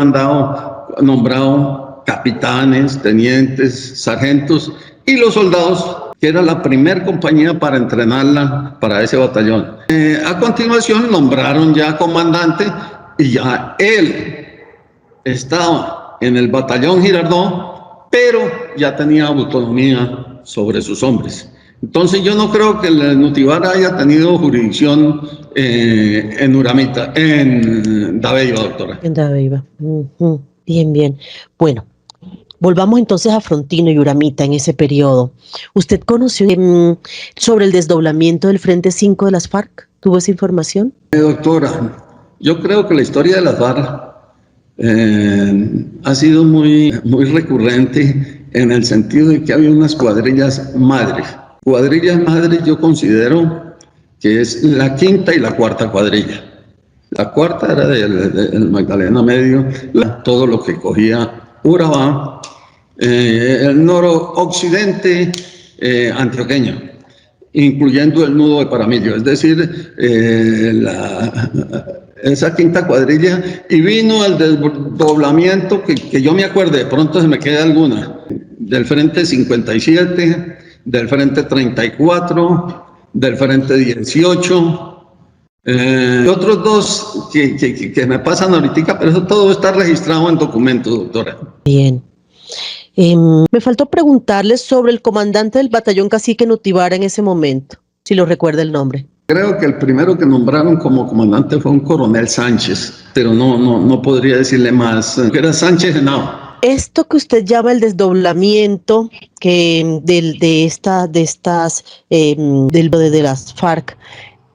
nombrado capitanes, tenientes, sargentos y los soldados, que era la primer compañía para entrenarla para ese batallón. A continuación nombraron ya comandante y ya él estaba en el batallón Girardot, pero ya tenía autonomía sobre sus hombres. Entonces yo no creo que el Nutibara haya tenido jurisdicción en Uramita, en Dabeiba, doctora. En Dabeiba. Bien. Bueno, volvamos entonces a Frontino y Uramita en ese periodo. ¿Usted conoció sobre el desdoblamiento del Frente 5 de las FARC? ¿Tuvo esa información? Doctora, yo creo que la historia de las FARC ha sido muy recurrente en el sentido de que había unas cuadrillas madres. Cuadrillas madres yo considero que es la quinta y la cuarta cuadrilla. La cuarta era del Magdalena Medio, todo lo que cogía Urabá, el noroccidente antioqueño, incluyendo el nudo de Paramillo, es decir, esa quinta cuadrilla, y vino el desdoblamiento que yo me acuerdo, de pronto se me queda alguna, del Frente 57, del Frente 34, del Frente 18, otros dos que me pasan ahorita, pero eso todo está registrado en documentos, doctora. Bien. Me faltó preguntarles sobre el comandante del batallón cacique Nutibara en ese momento, si lo recuerda el nombre. Creo que el primero que nombraron como comandante fue un coronel Sánchez, pero no podría decirle más. Era Sánchez Henao. Esto que usted llama el desdoblamiento de las FARC,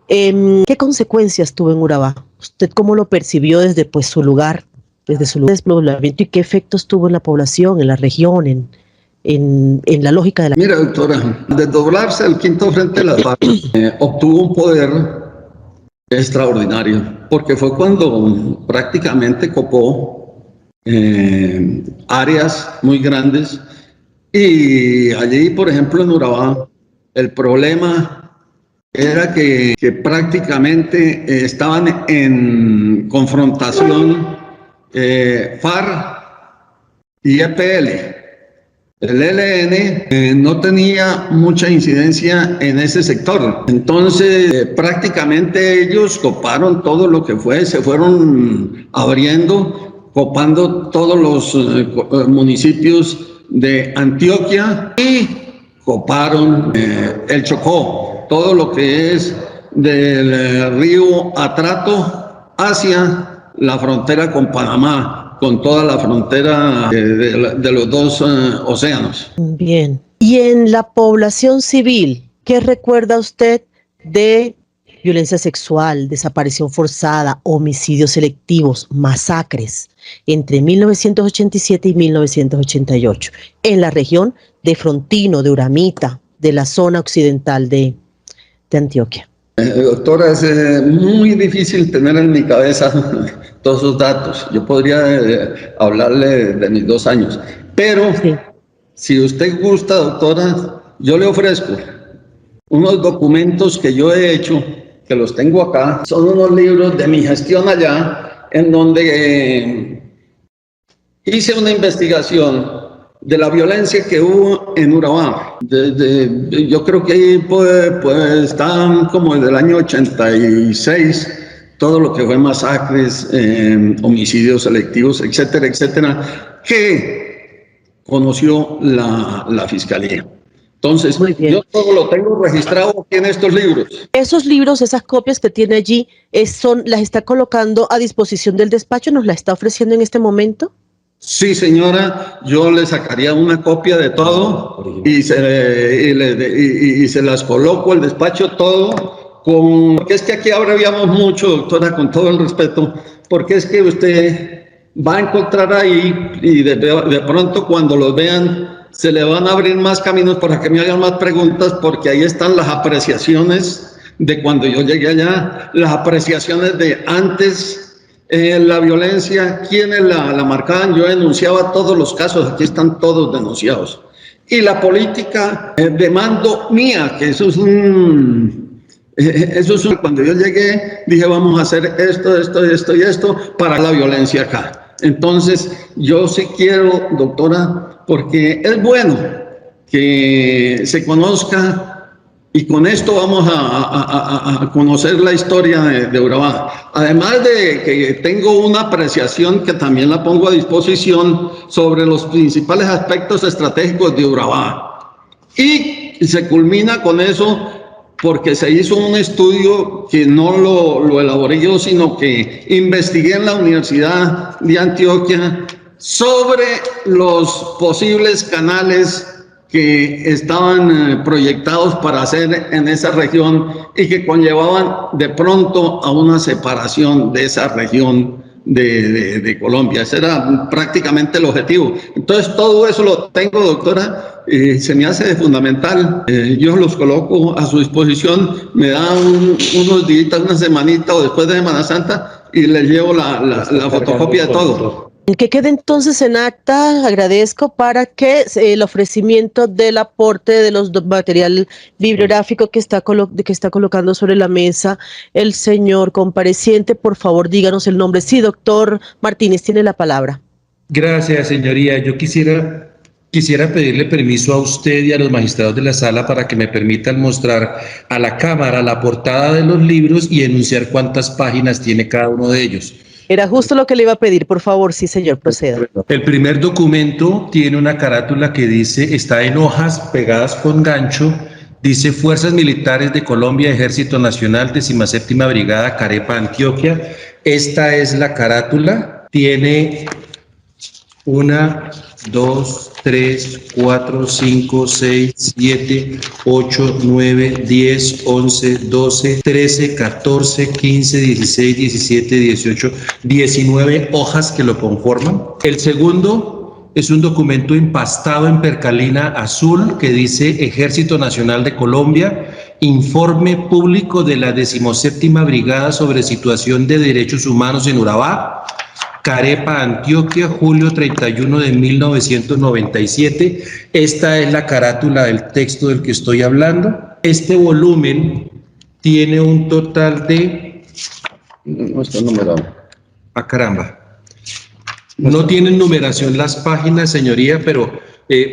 ¿qué consecuencias tuvo en Urabá? ¿Usted cómo lo percibió desde su lugar, desde su desdoblamiento, y qué efectos tuvo en la población, en la región, en en la lógica de la... Mira, doctora, al desdoblarse el quinto frente de las FARC, obtuvo un poder extraordinario, porque fue cuando prácticamente copó áreas muy grandes, y allí, por ejemplo, en Urabá, el problema era que prácticamente estaban en confrontación FARC y EPL. El ELN no tenía mucha incidencia en ese sector. Entonces, prácticamente ellos coparon todo lo que fue, se fueron abriendo, copando todos los municipios de Antioquia y coparon el Chocó, todo lo que es del río Atrato hacia la frontera con Panamá, con toda la frontera de los dos océanos. Bien. Y en la población civil, ¿qué recuerda usted de violencia sexual, desaparición forzada, homicidios selectivos, masacres entre 1987 y 1988 en la región de Frontino, de Uramita, de la zona occidental de Antioquia? Doctora, es muy difícil tener en mi cabeza todos esos datos. Yo podría hablarle de mis 2 años, pero sí. Si usted gusta, doctora, yo le ofrezco unos documentos que yo he hecho, que los tengo acá. Son unos libros de mi gestión allá, en donde hice una investigación de la violencia que hubo en Urabá. Yo creo que ahí pues están como desde el año 86, todo lo que fue masacres, homicidios selectivos, etcétera, etcétera, que conoció la Fiscalía. Entonces, yo todo lo tengo registrado aquí en estos libros. Esos libros, esas copias que tiene allí, ¿las está colocando a disposición del despacho? ¿Nos la está ofreciendo en este momento? Sí, señora, yo le sacaría una copia de todo y se las coloco al despacho todo, porque es que aquí abreviamos mucho, doctora, con todo el respeto, porque es que usted va a encontrar ahí y de pronto cuando los vean se le van a abrir más caminos para que me hagan más preguntas, porque ahí están las apreciaciones de cuando yo llegué allá, las apreciaciones de antes. La violencia, ¿quiénes la marcaban? Yo denunciaba todos los casos, aquí están todos denunciados. Y la política de mando mía, que eso es cuando yo llegué, dije vamos a hacer esto y esto para la violencia acá. Entonces, yo sí quiero, doctora, porque es bueno que se conozca. Y con esto vamos a conocer la historia de Urabá. Además de que tengo una apreciación que también la pongo a disposición sobre los principales aspectos estratégicos de Urabá. Y se culmina con eso porque se hizo un estudio que no lo elaboré yo, sino que investigué en la Universidad de Antioquia sobre los posibles canales que estaban proyectados para hacer en esa región y que conllevaban de pronto a una separación de esa región de Colombia. Ese era prácticamente el objetivo. Entonces todo eso lo tengo, doctora, se me hace fundamental. Yo los coloco a su disposición, me dan unos días, una semanita o después de Semana Santa y les llevo la fotocopia de todo. Que quede entonces en acta, agradezco, para que el ofrecimiento del aporte de los material bibliográfico que está colocando sobre la mesa el señor compareciente, por favor díganos el nombre. Sí, doctor Martínez, tiene la palabra. Gracias, señoría. Yo quisiera pedirle permiso a usted y a los magistrados de la sala para que me permitan mostrar a la cámara la portada de los libros y enunciar cuántas páginas tiene cada uno de ellos. Era justo lo que le iba a pedir, por favor. Sí, señor, proceda. El primer documento tiene una carátula que dice, está en hojas pegadas con gancho, dice Fuerzas Militares de Colombia, Ejército Nacional, 17ª Brigada, Carepa, Antioquia. Esta es la carátula, tiene 1, 2, 3, 4, 5, 6, 7, 8, 9, 10, 11, 12, 13, 14, 15, 16, 17, 18, 19 hojas que lo conforman. El segundo es un documento empastado en percalina azul que dice Ejército Nacional de Colombia, Informe Público de la 17ª Brigada sobre Situación de Derechos Humanos en Urabá, Carepa, Antioquia, julio 31 de 1997. Esta es la carátula del texto del que estoy hablando. Este volumen tiene un total de... No está numerado. ¡Ah, caramba! No tienen numeración las páginas, señoría, pero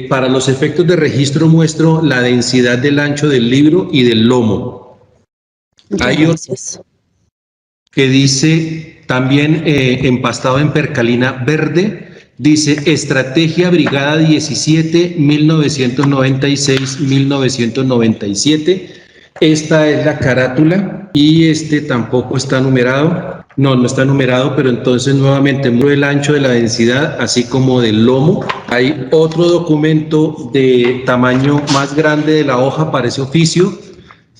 para los efectos de registro muestro la densidad del ancho del libro y del lomo. Hay otro que dice... También empastado en percalina verde, dice Estrategia Brigada 17, 1996-1997. Esta es la carátula y este tampoco está numerado. No está numerado, pero entonces nuevamente mueve el ancho de la densidad, así como del lomo. Hay otro documento de tamaño más grande de la hoja para ese oficio,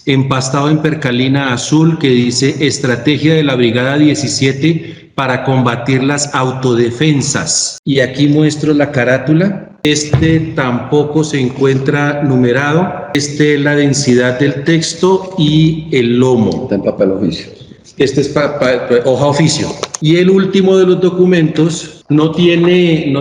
empastado en percalina azul, que dice Estrategia de la Brigada 17 para combatir las autodefensas. Y aquí muestro la carátula. Este tampoco se encuentra numerado. Este es la densidad del texto y el lomo. Está en papel oficio. Este es hoja oficio. Y el último de los documentos no tiene,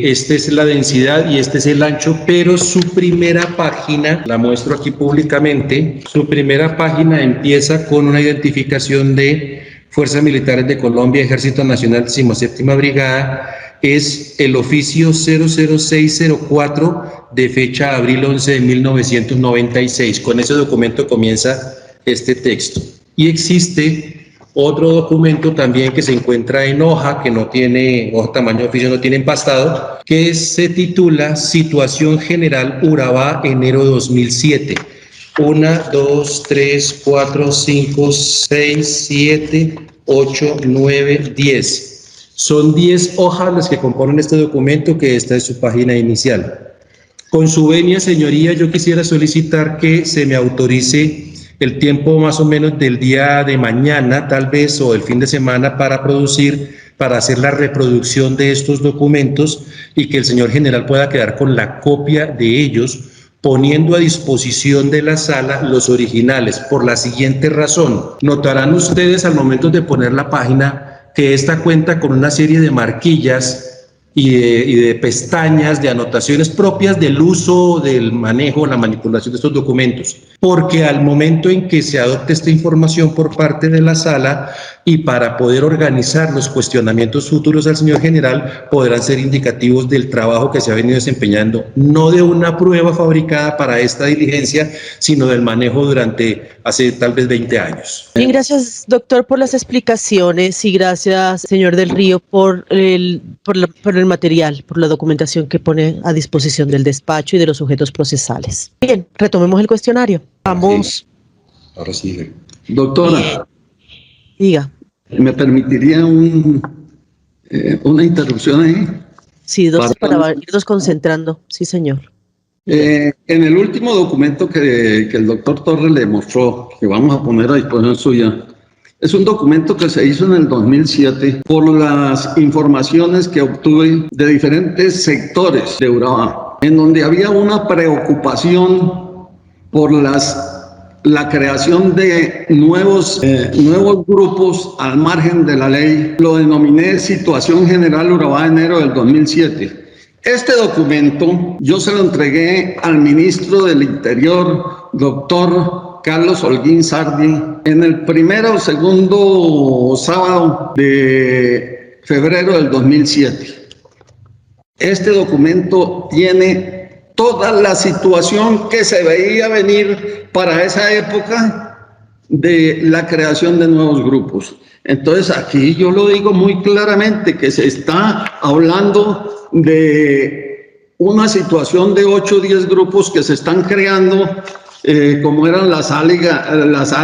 esta es la densidad y este es el ancho, pero su primera página, la muestro aquí públicamente, su primera página empieza con una identificación de Fuerzas Militares de Colombia, Ejército Nacional, 17ª Brigada, es el oficio 00604 de fecha abril 11 de 1996. Con ese documento comienza este texto. Y existe otro documento también que se encuentra en hoja, que no tiene, hoja tamaño oficio, no tiene empastado, que se titula Situación General Urabá, enero 2007. 1, 2, 3, 4, 5, 6, 7, 8, 9, 10. Son 10 hojas las que componen este documento, que esta es su página inicial. Con su venia, señoría, yo quisiera solicitar que se me autorice el tiempo más o menos del día de mañana, tal vez, o el fin de semana, para hacer la reproducción de estos documentos y que el señor general pueda quedar con la copia de ellos, poniendo a disposición de la sala los originales. Por la siguiente razón, notarán ustedes al momento de poner la página que esta cuenta con una serie de marquillas y de pestañas, de anotaciones propias del uso, del manejo, la manipulación de estos documentos, porque al momento en que se adopte esta información por parte de la sala y para poder organizar los cuestionamientos futuros al señor general, podrán ser indicativos del trabajo que se ha venido desempeñando, no de una prueba fabricada para esta diligencia, sino del manejo durante hace tal vez 20 años. Bien, gracias, doctor, por las explicaciones y gracias, señor del Río, por el material, por la documentación que pone a disposición del despacho y de los sujetos procesales. Bien, retomemos el cuestionario. Vamos. Ahora sí. Doctora, Diga. ¿me permitiría una interrupción ahí? Sí, para irnos concentrando. Sí, señor. En el último documento que el doctor Torres le mostró, que vamos a poner a disposición suya, es un documento que se hizo en el 2007 por las informaciones que obtuve de diferentes sectores de Urabá, en donde había una preocupación por la creación de nuevos grupos al margen de la ley. Lo denominé Situación General Urabá, enero del 2007. Este documento yo se lo entregué al ministro del Interior, doctor Carlos Holguín Sardi, en el primero o segundo sábado de febrero del 2007. Este documento tiene toda la situación que se veía venir para esa época de la creación de nuevos grupos. Entonces aquí yo lo digo muy claramente, que se está hablando de una situación de 8 o 10 grupos que se están creando, como eran las Águilas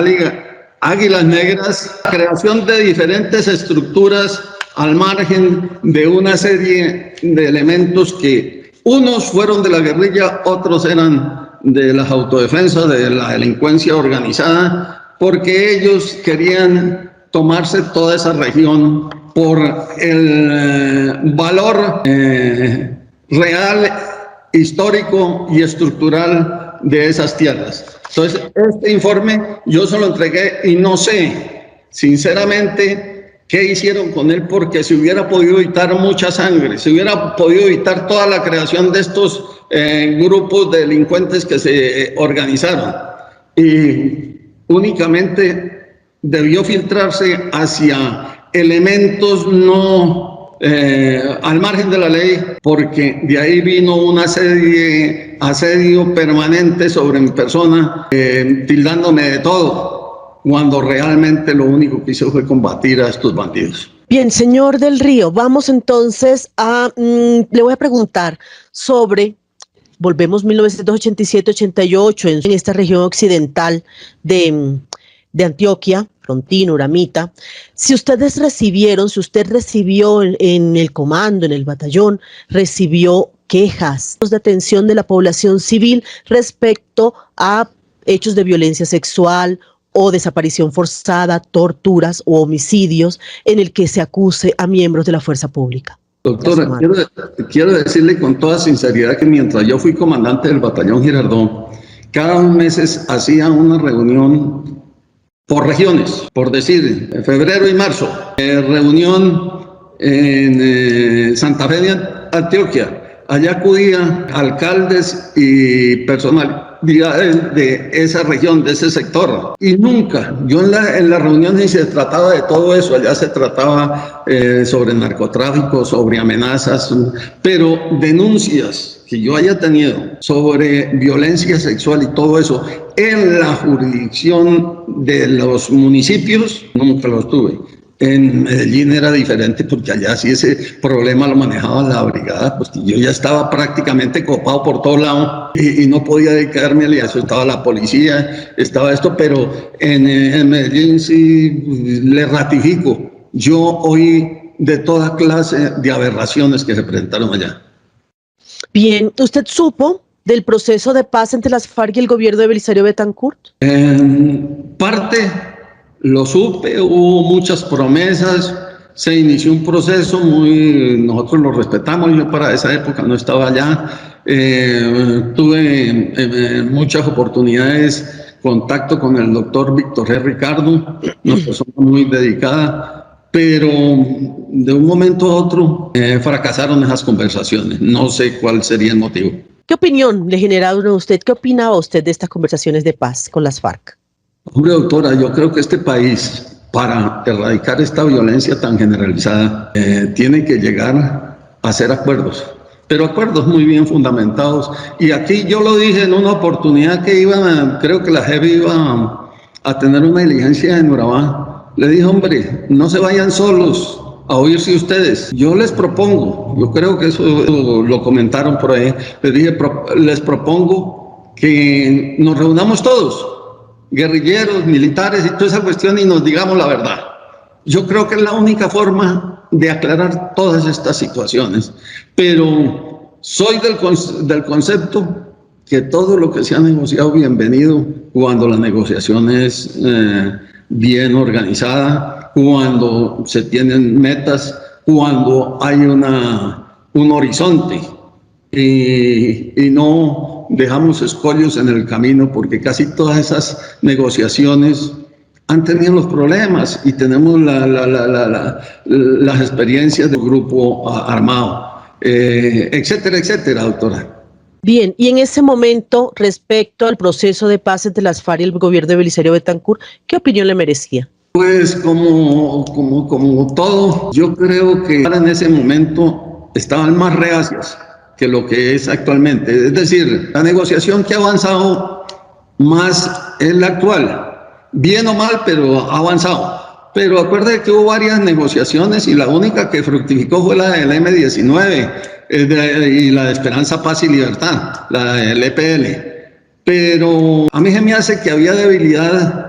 Negras, creación de diferentes estructuras al margen de una serie de elementos que unos fueron de la guerrilla, otros eran de las autodefensas, de la delincuencia organizada, porque ellos querían tomarse toda esa región por el valor real, histórico y estructural de esas tierras. Entonces, este informe yo se lo entregué y no sé, sinceramente, qué hicieron con él, porque se hubiera podido evitar mucha sangre, se hubiera podido evitar toda la creación de estos grupos de delincuentes que se organizaron. Y únicamente debió filtrarse hacia elementos no al margen de la ley, porque de ahí vino una asedio permanente sobre mi persona, tildándome de todo, cuando realmente lo único que hizo fue combatir a estos bandidos. Bien, señor del Río, vamos entonces a, le voy a preguntar sobre, volvemos 1987-88 en esta región occidental de Antioquia, Frontino, Uramita. Si usted recibió en el comando, en el batallón, recibió quejas de atención de la población civil respecto a hechos de violencia sexual o desaparición forzada, torturas o homicidios en el que se acuse a miembros de la fuerza pública. Doctora, quiero decirle con toda sinceridad que mientras yo fui comandante del batallón Girardot, cada 2 meses hacía una reunión por regiones, por decir, en febrero y marzo, reunión en Santa Fe de Antioquia. Allá acudían alcaldes y personalidades de esa región, de ese sector. Y nunca, yo en la reunión ni se trataba de todo eso, allá se trataba sobre narcotráfico, sobre amenazas, pero denuncias que yo haya tenido sobre violencia sexual y todo eso en la jurisdicción de los municipios, nunca los tuve. En Medellín era diferente porque allá sí ese problema lo manejaba la brigada, pues yo ya estaba prácticamente copado por todos lados y no podía dedicarme a eso. Estaba la policía, estaba esto, pero en Medellín sí le ratifico. Yo oí de toda clase de aberraciones que se presentaron allá. Bien, ¿usted supo del proceso de paz entre las FARC y el gobierno de Belisario Betancur? En parte lo supe, hubo muchas promesas, se inició un proceso nosotros lo respetamos, yo para esa época no estaba allá, tuve muchas oportunidades, contacto con el doctor Víctor G. Ricardo, una persona muy dedicada, pero de un momento a otro fracasaron esas conversaciones, no sé cuál sería el motivo. ¿Qué opinión le generaron a usted? ¿Qué opinaba usted de estas conversaciones de paz con las FARC? Hombre, doctora, yo creo que este país, para erradicar esta violencia tan generalizada, tiene que llegar a hacer acuerdos, pero acuerdos muy bien fundamentados. Y aquí yo lo dije en una oportunidad que creo que la jefe iba a tener una diligencia en Urabá. Le dije, hombre, no se vayan solos a oírse ustedes. Yo les propongo, yo creo que eso lo comentaron por ahí, les propongo que nos reunamos todos, guerrilleros, militares y toda esa cuestión, y nos digamos la verdad. Yo creo que es la única forma de aclarar todas estas situaciones, pero soy del concepto que todo lo que se ha negociado, bienvenido, cuando la negociación es bien organizada, cuando se tienen metas, cuando hay un horizonte y no dejamos escollos en el camino, porque casi todas esas negociaciones han tenido los problemas y tenemos las experiencias del grupo armado, etcétera, etcétera, doctora. Bien, y en ese momento, respecto al proceso de paz entre las FARC y el gobierno de Belisario Betancur, ¿qué opinión le merecía? Pues como todo, yo creo que en ese momento estaban más reacios que lo que es actualmente. Es decir, la negociación que ha avanzado más es la actual. Bien o mal, pero ha avanzado. Pero acuérdate que hubo varias negociaciones y la única que fructificó fue la del M-19 y la de Esperanza, Paz y Libertad, la del EPL. Pero a mí se me hace que había debilidad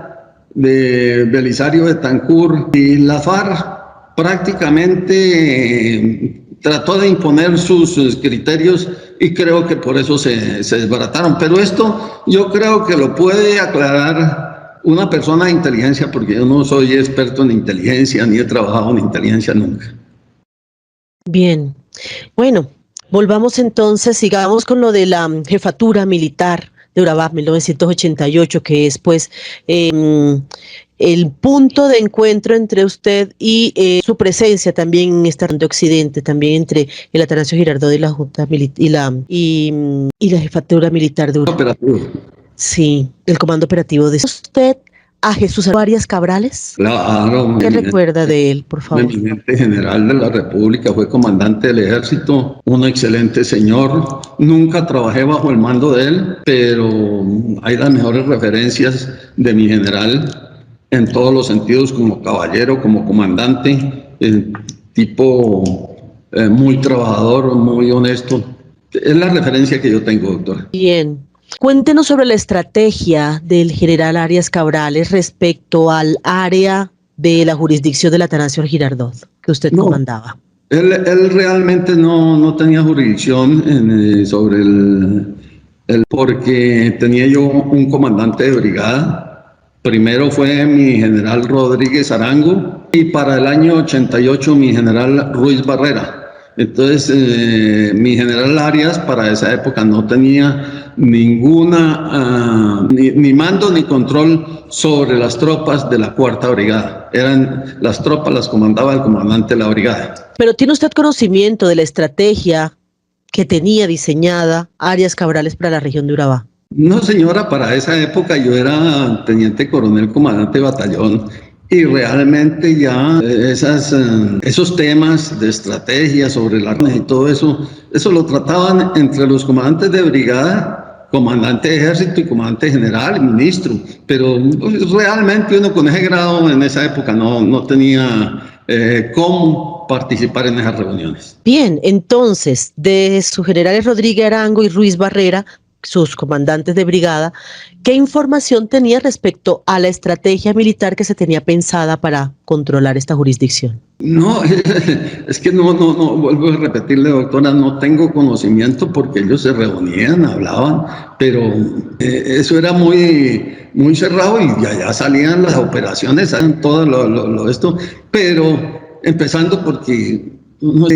de Belisario Betancur y la FARC prácticamente trató de imponer sus criterios y creo que por eso se desbarataron. Pero esto yo creo que lo puede aclarar una persona de inteligencia, porque yo no soy experto en inteligencia, ni he trabajado en inteligencia nunca. Bien, bueno, volvamos entonces, sigamos con lo de la jefatura militar de Urabá, 1988, que es pues el punto de encuentro entre usted y su presencia también en esta región de Occidente, también entre el Atanasio Girardot y la Junta y la jefatura militar de Urabá. Operativo. Sí, el comando operativo de usted. A Jesús Arias Cabrales. Claro. ¿Qué recuerda de él, por favor? El eminente general de la República, fue comandante del ejército, un excelente señor. Nunca trabajé bajo el mando de él, pero hay las mejores referencias de mi general en todos los sentidos, como caballero, como comandante, tipo muy trabajador, muy honesto. Es la referencia que yo tengo, doctora. Bien. Cuéntenos sobre la estrategia del general Arias Cabrales respecto al área de la jurisdicción del Atanasio Girardot que usted comandaba. Él realmente no tenía jurisdicción sobre porque tenía yo un comandante de brigada. Primero fue mi general Rodríguez Arango y para el año 88 mi general Ruiz Barrera. Entonces, mi general Arias para esa época no tenía ninguna, ni mando ni control sobre las tropas de la Cuarta Brigada. Eran las tropas, las comandaba el comandante de la brigada. Pero ¿tiene usted conocimiento de la estrategia que tenía diseñada Arias Cabrales para la región de Urabá? No, señora, para esa época yo era teniente coronel, comandante de batallón. Y realmente ya esos temas de estrategia sobre la y todo eso lo trataban entre los comandantes de brigada, comandante de ejército y comandante general, ministro. Pero realmente uno con ese grado en esa época no tenía cómo participar en esas reuniones. Bien, entonces, de sus generales Rodríguez Arango y Ruiz Barrera, sus comandantes de brigada, ¿qué información tenía respecto a la estrategia militar que se tenía pensada para controlar esta jurisdicción? No, es que no, vuelvo a repetirle, doctora, no tengo conocimiento porque ellos se reunían, hablaban, pero eso era muy cerrado y allá salían las operaciones, salían todo esto, pero empezando porque uno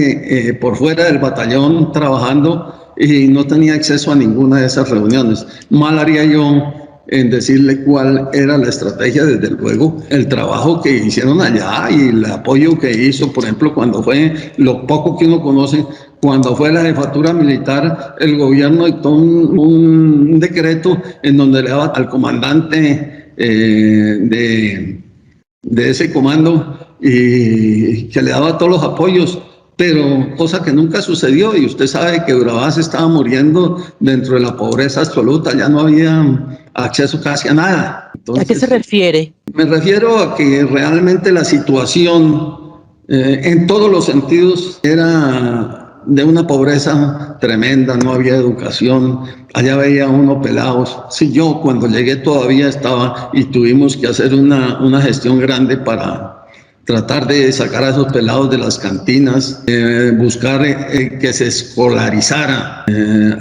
por fuera del batallón trabajando y no tenía acceso a ninguna de esas reuniones. Mal haría yo en decirle cuál era la estrategia, desde luego, el trabajo que hicieron allá y el apoyo que hizo, por ejemplo, cuando fue, lo poco que uno conoce, cuando fue la jefatura militar, el gobierno dictó un decreto en donde le daba al comandante de ese comando y que le daba todos los apoyos, pero cosa que nunca sucedió y usted sabe que Urabá se estaba muriendo dentro de la pobreza absoluta, ya no había acceso casi a nada. Entonces, ¿a qué se refiere? Me refiero a que realmente la situación en todos los sentidos era de una pobreza tremenda, no había educación, allá veía uno pelados. Sí, yo cuando llegué todavía estaba y tuvimos que hacer una gestión grande para tratar de sacar a esos pelados de las cantinas, buscar que se escolarizara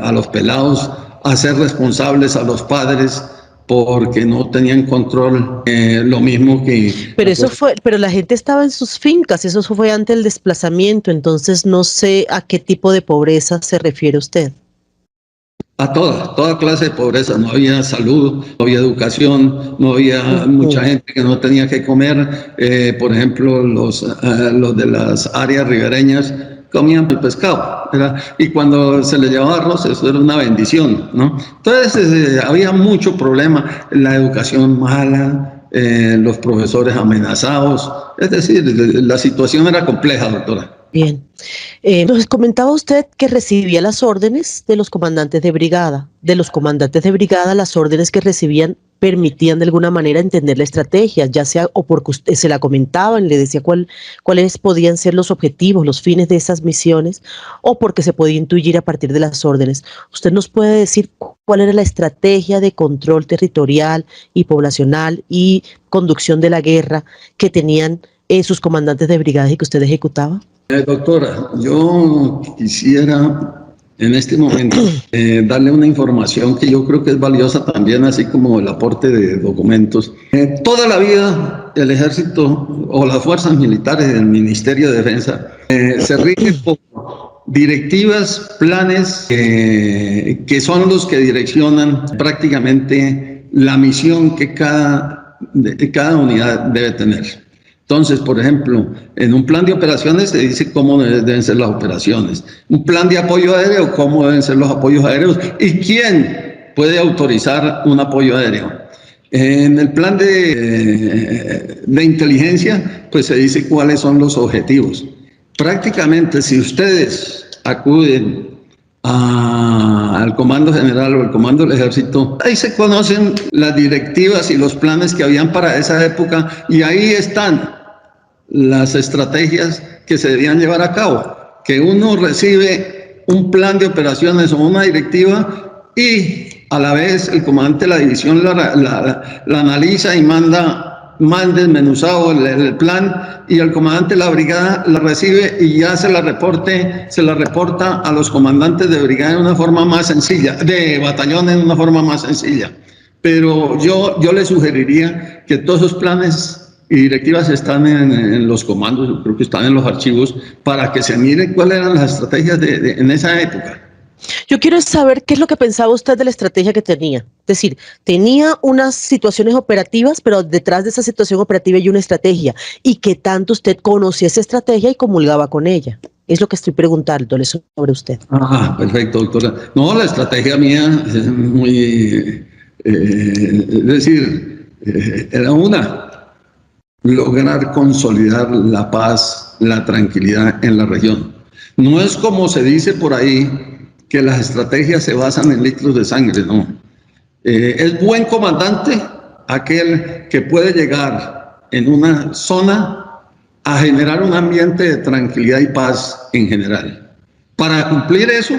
a los pelados, hacer responsables a los padres porque no tenían control, lo mismo que... Pero la gente estaba en sus fincas, eso fue antes del desplazamiento, entonces no sé a qué tipo de pobreza se refiere usted. A toda clase de pobreza, no había salud, no había educación, no había mucha gente que no tenía que comer, por ejemplo, los de las áreas ribereñas comían el pescado, ¿verdad? Y cuando se les llevaba arroz, eso era una bendición, ¿no? Entonces había mucho problema, la educación mala, los profesores amenazados, es decir, la situación era compleja, doctora. Bien. Nos comentaba usted que recibía las órdenes de los comandantes de brigada. De los comandantes de brigada, las órdenes que recibían permitían de alguna manera entender la estrategia, ya sea o porque usted se la comentaban, le decía cuáles podían ser los objetivos, los fines de esas misiones, o porque se podía intuir a partir de las órdenes. ¿Usted nos puede decir cuál era la estrategia de control territorial y poblacional y conducción de la guerra que tenían sus comandantes de brigada y que usted ejecutaba? Doctora, yo quisiera en este momento darle una información que yo creo que es valiosa también, así como el aporte de documentos. Toda la vida el ejército o las fuerzas militares del Ministerio de Defensa se rigen por directivas, planes que son los que direccionan prácticamente la misión que cada unidad debe tener. Entonces, por ejemplo, en un plan de operaciones se dice cómo deben ser las operaciones. Un plan de apoyo aéreo, cómo deben ser los apoyos aéreos y quién puede autorizar un apoyo aéreo. En el plan de inteligencia, pues se dice cuáles son los objetivos. Prácticamente, si ustedes acuden al Comando General o al Comando del Ejército, ahí se conocen las directivas y los planes que habían para esa época y ahí están las estrategias que se debían llevar a cabo. Que uno recibe un plan de operaciones o una directiva y a la vez el comandante de la división la analiza y manda desmenuzado el plan y el comandante de la brigada la recibe y ya se la reporta a los comandantes de brigada de una forma más sencilla, de batallón en una forma más sencilla. Pero yo le sugeriría que todos esos planes y directivas están en los comandos, yo creo que están en los archivos, para que se miren cuáles eran las estrategias en esa época. Yo quiero saber qué es lo que pensaba usted de la estrategia que tenía. Es decir, tenía unas situaciones operativas, pero detrás de esa situación operativa hay una estrategia. ¿Y qué tanto usted conocía esa estrategia y comulgaba con ella? Es lo que estoy preguntándole sobre usted. Ah, perfecto, doctora. No, la estrategia mía es muy... es decir, era lograr consolidar la paz, la tranquilidad en la región. No es como se dice por ahí, que las estrategias se basan en litros de sangre, no. Es buen comandante aquel que puede llegar en una zona a generar un ambiente de tranquilidad y paz en general. Para cumplir eso,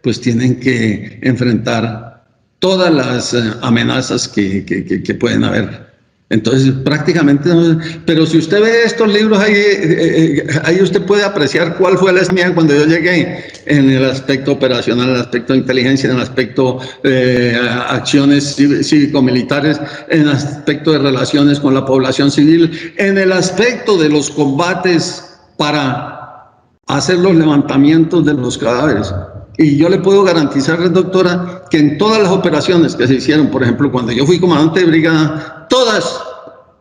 pues tienen que enfrentar todas las amenazas que pueden haber. Entonces, prácticamente, pero si usted ve estos libros, ahí usted puede apreciar cuál fue la mía cuando yo llegué en el aspecto operacional, en el aspecto de inteligencia, en el aspecto de acciones cívico-militares, en el aspecto de relaciones con la población civil, en el aspecto de los combates para hacer los levantamientos de los cadáveres. Y yo le puedo garantizar, doctora, que en todas las operaciones que se hicieron, por ejemplo, cuando yo fui comandante de brigada, todas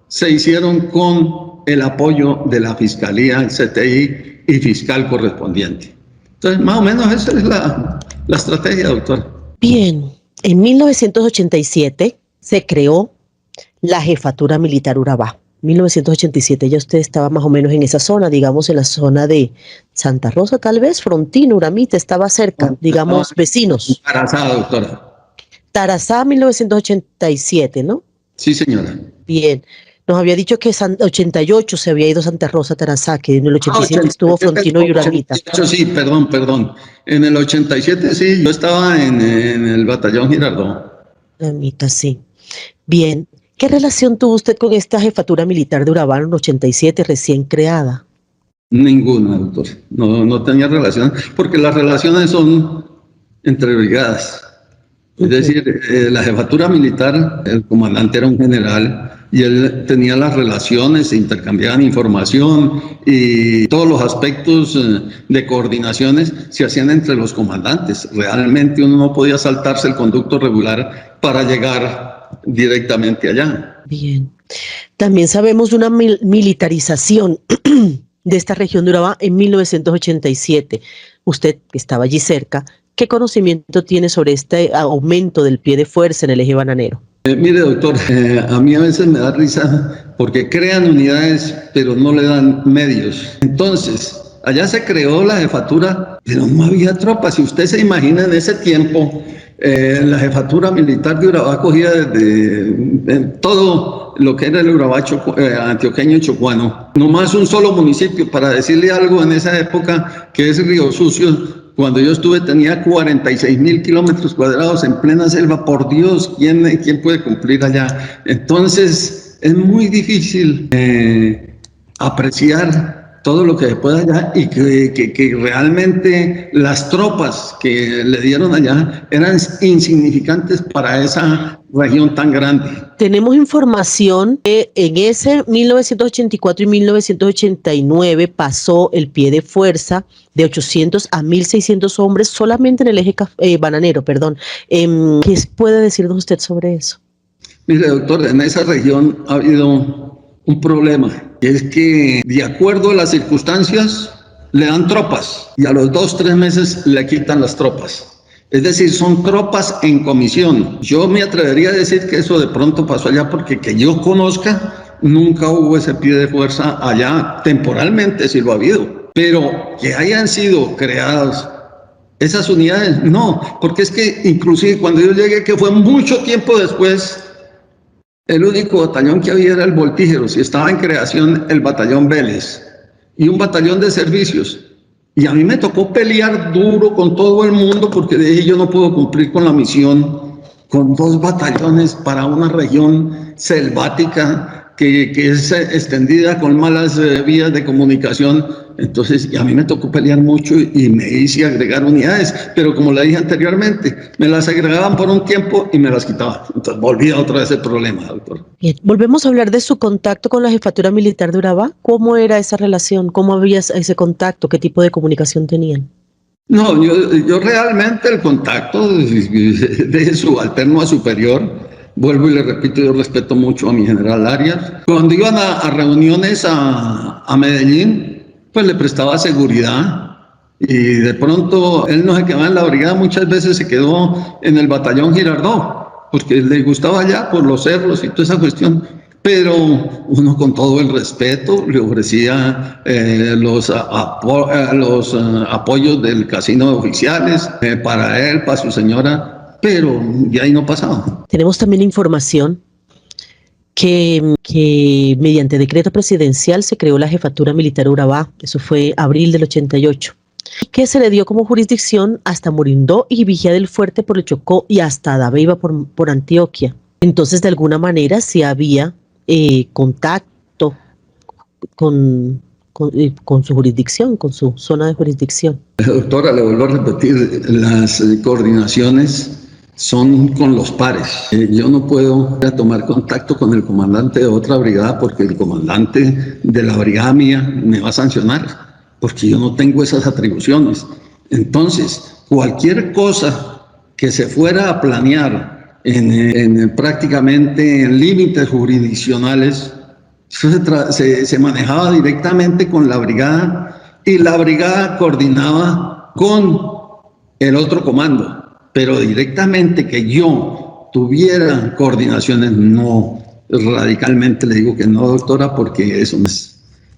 se hicieron con el apoyo de la Fiscalía, el CTI y fiscal correspondiente. Entonces, más o menos esa es la estrategia, doctora. Bien, en 1987 se creó la Jefatura Militar Urabá. 1987 ya usted estaba más o menos en esa zona, digamos en la zona de Santa Rosa, tal vez, Frontino, Uramita, estaba cerca, digamos, vecinos. Tarazá, doctora. Tarazá, 1987, ¿no? Sí, señora. Bien. Nos había dicho que en 88 se había ido Santa Rosa, Tarazá, que en el 87 estuvo Frontino y Uramita. Sí, perdón. En el 87 sí, yo estaba en el batallón Girardot. Uramita, sí. Bien. ¿Qué relación tuvo usted con esta jefatura militar de Urabá en el 87 recién creada? Ninguna, doctor. No tenía relación, porque las relaciones son entre brigadas. Es decir, la jefatura militar, el comandante era un general y él tenía las relaciones, se intercambiaban información y todos los aspectos de coordinaciones se hacían entre los comandantes. Realmente uno no podía saltarse el conducto regular para llegar directamente allá. Bien. También sabemos de una militarización de esta región de Urabá en 1987. Usted, que estaba allí cerca, ¿qué conocimiento tiene sobre este aumento del pie de fuerza en el eje bananero? Mire, doctor, a mí a veces me da risa porque crean unidades, pero no le dan medios. Entonces, allá se creó la jefatura, pero no había tropas. Si usted se imagina en ese tiempo, la jefatura militar de Urabá cogía desde todo lo que era el Urabá antioqueño y chocuano. Nomás un solo municipio, para decirle algo en esa época, que es Río Sucio. Cuando yo estuve tenía 46,000 kilómetros cuadrados en plena selva. Por Dios, ¿quién puede cumplir allá? Entonces, es muy difícil apreciar todo lo que se pueda allá y que realmente las tropas que le dieron allá eran insignificantes para esa región tan grande. Tenemos información que en ese 1984 y 1989 pasó el pie de fuerza de 800 a 1.600 hombres solamente en el eje bananero, perdón. ¿Qué puede decirnos usted sobre eso? Mire, doctor, en esa región ha habido un problema, y es que de acuerdo a las circunstancias le dan tropas y a los 2-3 meses le quitan las tropas. Es decir, son tropas en comisión. Yo me atrevería a decir que eso de pronto pasó allá porque que yo conozca, nunca hubo ese pie de fuerza allá, temporalmente sí lo ha habido. Pero que hayan sido creadas esas unidades, no, porque es que inclusive cuando yo llegué, que fue mucho tiempo después, el único batallón que había era el Voltígeros y estaba en creación el batallón Vélez y un batallón de servicios. Y a mí me tocó pelear duro con todo el mundo porque dije yo no puedo cumplir con la misión con 2 batallones para una región selvática que es extendida con malas vías de comunicación. Entonces, y a mí me tocó pelear mucho y me hice agregar unidades, pero como le dije anteriormente, me las agregaban por un tiempo y me las quitaban. Entonces volví otra vez el problema, doctor. Bien, volvemos a hablar de su contacto con la Jefatura Militar de Urabá. ¿Cómo era esa relación? ¿Cómo había ese contacto? ¿Qué tipo de comunicación tenían? No, yo realmente el contacto de subalterno a superior, vuelvo y le repito, yo respeto mucho a mi general Arias. Cuando iban a reuniones a Medellín, pues le prestaba seguridad y de pronto él no se quedaba en la brigada, muchas veces se quedó en el batallón Girardot, porque le gustaba allá por los cerros y toda esa cuestión. Pero uno con todo el respeto le ofrecía los apoyos del casino de oficiales para él, para su señora, pero de ahí no pasaba. Tenemos también información que mediante decreto presidencial se creó la Jefatura Militar Urabá, eso fue abril del 88, que se le dio como jurisdicción hasta Morindó y Vigía del Fuerte por el Chocó y hasta Dabeiba por Antioquia. Entonces, de alguna manera, sí había contacto con su jurisdicción, con su zona de jurisdicción. Doctora, le vuelvo a repetir, las coordinaciones son con los pares. Yo no puedo tomar contacto con el comandante de otra brigada porque el comandante de la brigada mía me va a sancionar, porque yo no tengo esas atribuciones. Entonces, cualquier cosa que se fuera a planear prácticamente en límites jurisdiccionales, se manejaba directamente con la brigada y la brigada coordinaba con el otro comando. Pero directamente que yo tuviera coordinaciones, no, radicalmente le digo que no, doctora, porque eso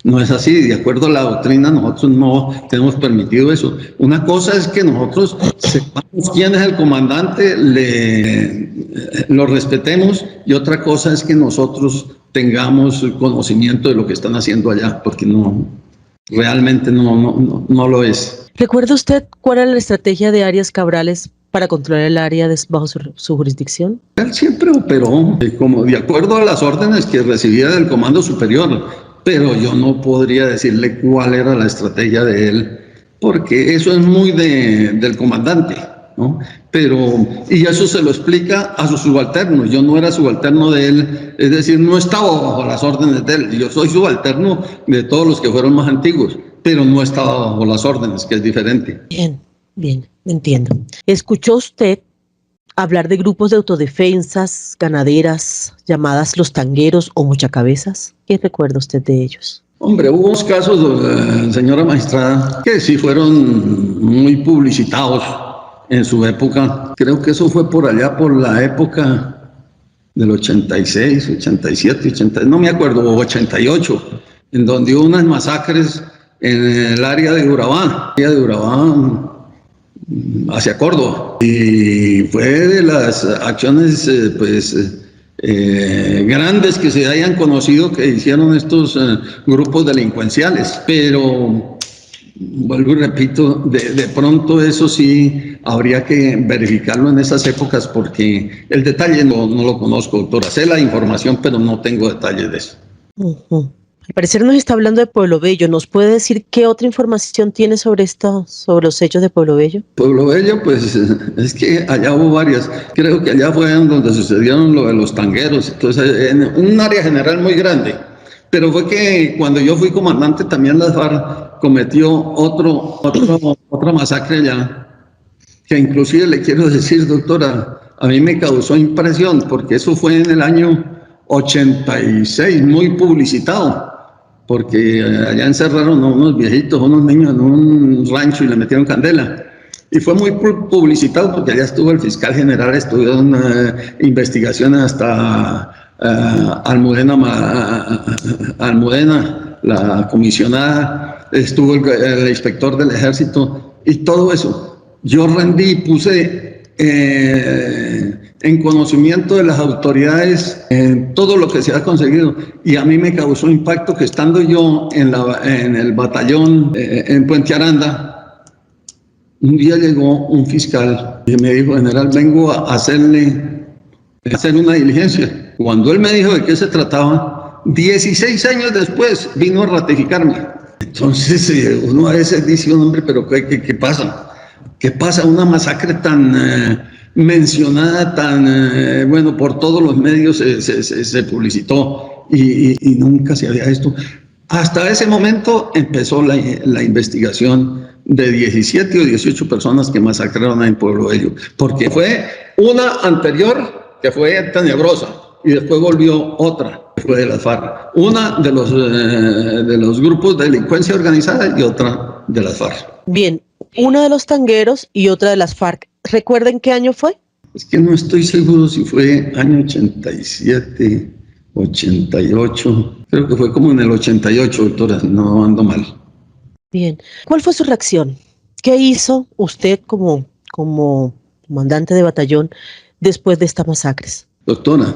no es así. De acuerdo a la doctrina, nosotros no tenemos permitido eso. Una cosa es que nosotros sepamos quién es el comandante, lo respetemos, y otra cosa es que nosotros tengamos conocimiento de lo que están haciendo allá, porque realmente no lo es. ¿Recuerda usted cuál era la estrategia de Arias Cabrales para controlar el área bajo su jurisdicción? Él siempre operó como de acuerdo a las órdenes que recibía del comando superior, pero yo no podría decirle cuál era la estrategia de él, porque eso es muy del comandante, ¿no? Y eso se lo explica a sus subalternos. Yo no era subalterno de él, es decir, no estaba bajo las órdenes de él. Yo soy subalterno de todos los que fueron más antiguos, pero no estaba bajo las órdenes, que es diferente. Bien, entiendo. ¿Escuchó usted hablar de grupos de autodefensas ganaderas llamadas los tangueros o mochacabezas? ¿Qué recuerda usted de ellos? Hombre, hubo unos casos, señora magistrada, que sí fueron muy publicitados en su época. Creo que eso fue por allá, por la época del 86, 87, 80, no me acuerdo, 88, en donde hubo unas masacres en el área de Urabá hacia Córdoba, y fue de las acciones grandes que se hayan conocido que hicieron estos grupos delincuenciales. Pero vuelvo y repito, de pronto eso sí habría que verificarlo en esas épocas, porque el detalle no lo conozco, doctora. Sé la información, pero no tengo detalles de eso. Al parecer nos está hablando de Pueblo Bello. ¿Nos puede decir qué otra información tiene sobre los hechos de Pueblo Bello? Pueblo Bello, pues es que allá hubo varias. Creo que allá fue donde sucedieron lo de los tangueros. Entonces, en un área general muy grande. Pero fue que cuando yo fui comandante también la FARC cometió otra masacre allá. Que inclusive le quiero decir, doctora, a mí me causó impresión porque eso fue en el año 86, muy publicitado. Porque allá encerraron a unos viejitos, unos niños en un rancho y le metieron candela. Y fue muy publicitado porque allá estuvo el fiscal general, estuvo una investigación hasta Almudena, la comisionada, estuvo el inspector del ejército y todo eso. Yo rendí y puse en conocimiento de las autoridades todo lo que se ha conseguido, y a mí me causó impacto que estando yo en el batallón en Puente Aranda, un día llegó un fiscal y me dijo: general, vengo a hacer una diligencia. Cuando él me dijo de qué se trataba, 16 años después vino a ratificarme. Entonces uno a veces dice: hombre, pero ¿qué pasa? ¿Qué pasa? Una masacre tan mencionada, tan bueno, por todos los medios se publicitó y nunca se había esto. Hasta ese momento empezó la investigación de 17 o 18 personas que masacraron en Pueblo Bello, porque fue una anterior que fue tenebrosa y después volvió otra que fue de las FARC, una de los grupos de delincuencia organizada y otra de las FARC. Bien, una de los tangueros y otra de las FARC. ¿Recuerden qué año fue? Es que no estoy seguro si fue año 87, 88. Creo que fue como en el 88, doctora, no ando mal. Bien. ¿Cuál fue su reacción? ¿Qué hizo usted como comandante de batallón después de estas masacres? Doctora,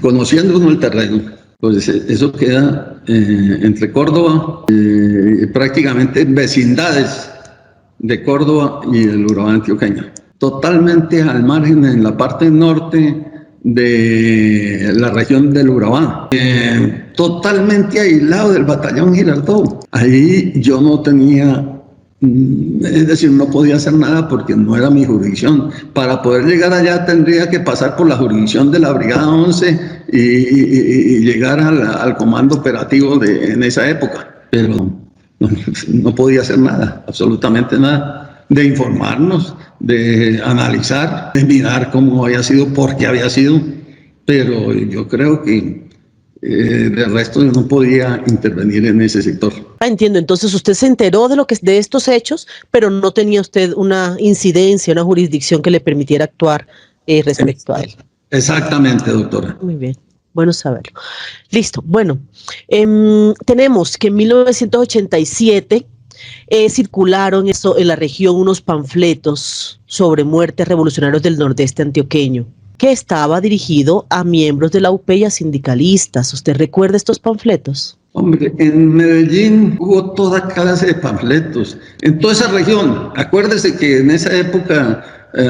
conociendo uno el terreno, pues eso queda entre Córdoba, prácticamente vecindades de Córdoba y el Urabá antioqueño. Totalmente al margen en la parte norte de la región del Urabá, totalmente aislado del batallón Girardot. Ahí yo no tenía, es decir, no podía hacer nada porque no era mi jurisdicción. Para poder llegar allá tendría que pasar por la jurisdicción de la Brigada 11 y llegar al comando operativo en esa época. Pero no podía hacer nada, absolutamente nada, de informarnos, de analizar, de mirar cómo había sido, por qué había sido, pero yo creo que del resto yo no podía intervenir en ese sector. Entiendo, entonces usted se enteró de estos hechos, pero no tenía usted una incidencia, una jurisdicción que le permitiera actuar respecto a él. Exactamente, doctora. Muy bien. Bueno saberlo. Listo. Bueno, tenemos que en 1987 circularon en la región unos panfletos sobre muertes revolucionarios del nordeste antioqueño, que estaba dirigido a miembros de la UP y a sindicalistas. ¿Usted recuerda estos panfletos? Hombre, en Medellín hubo toda clase de panfletos. En toda esa región, acuérdese que en esa época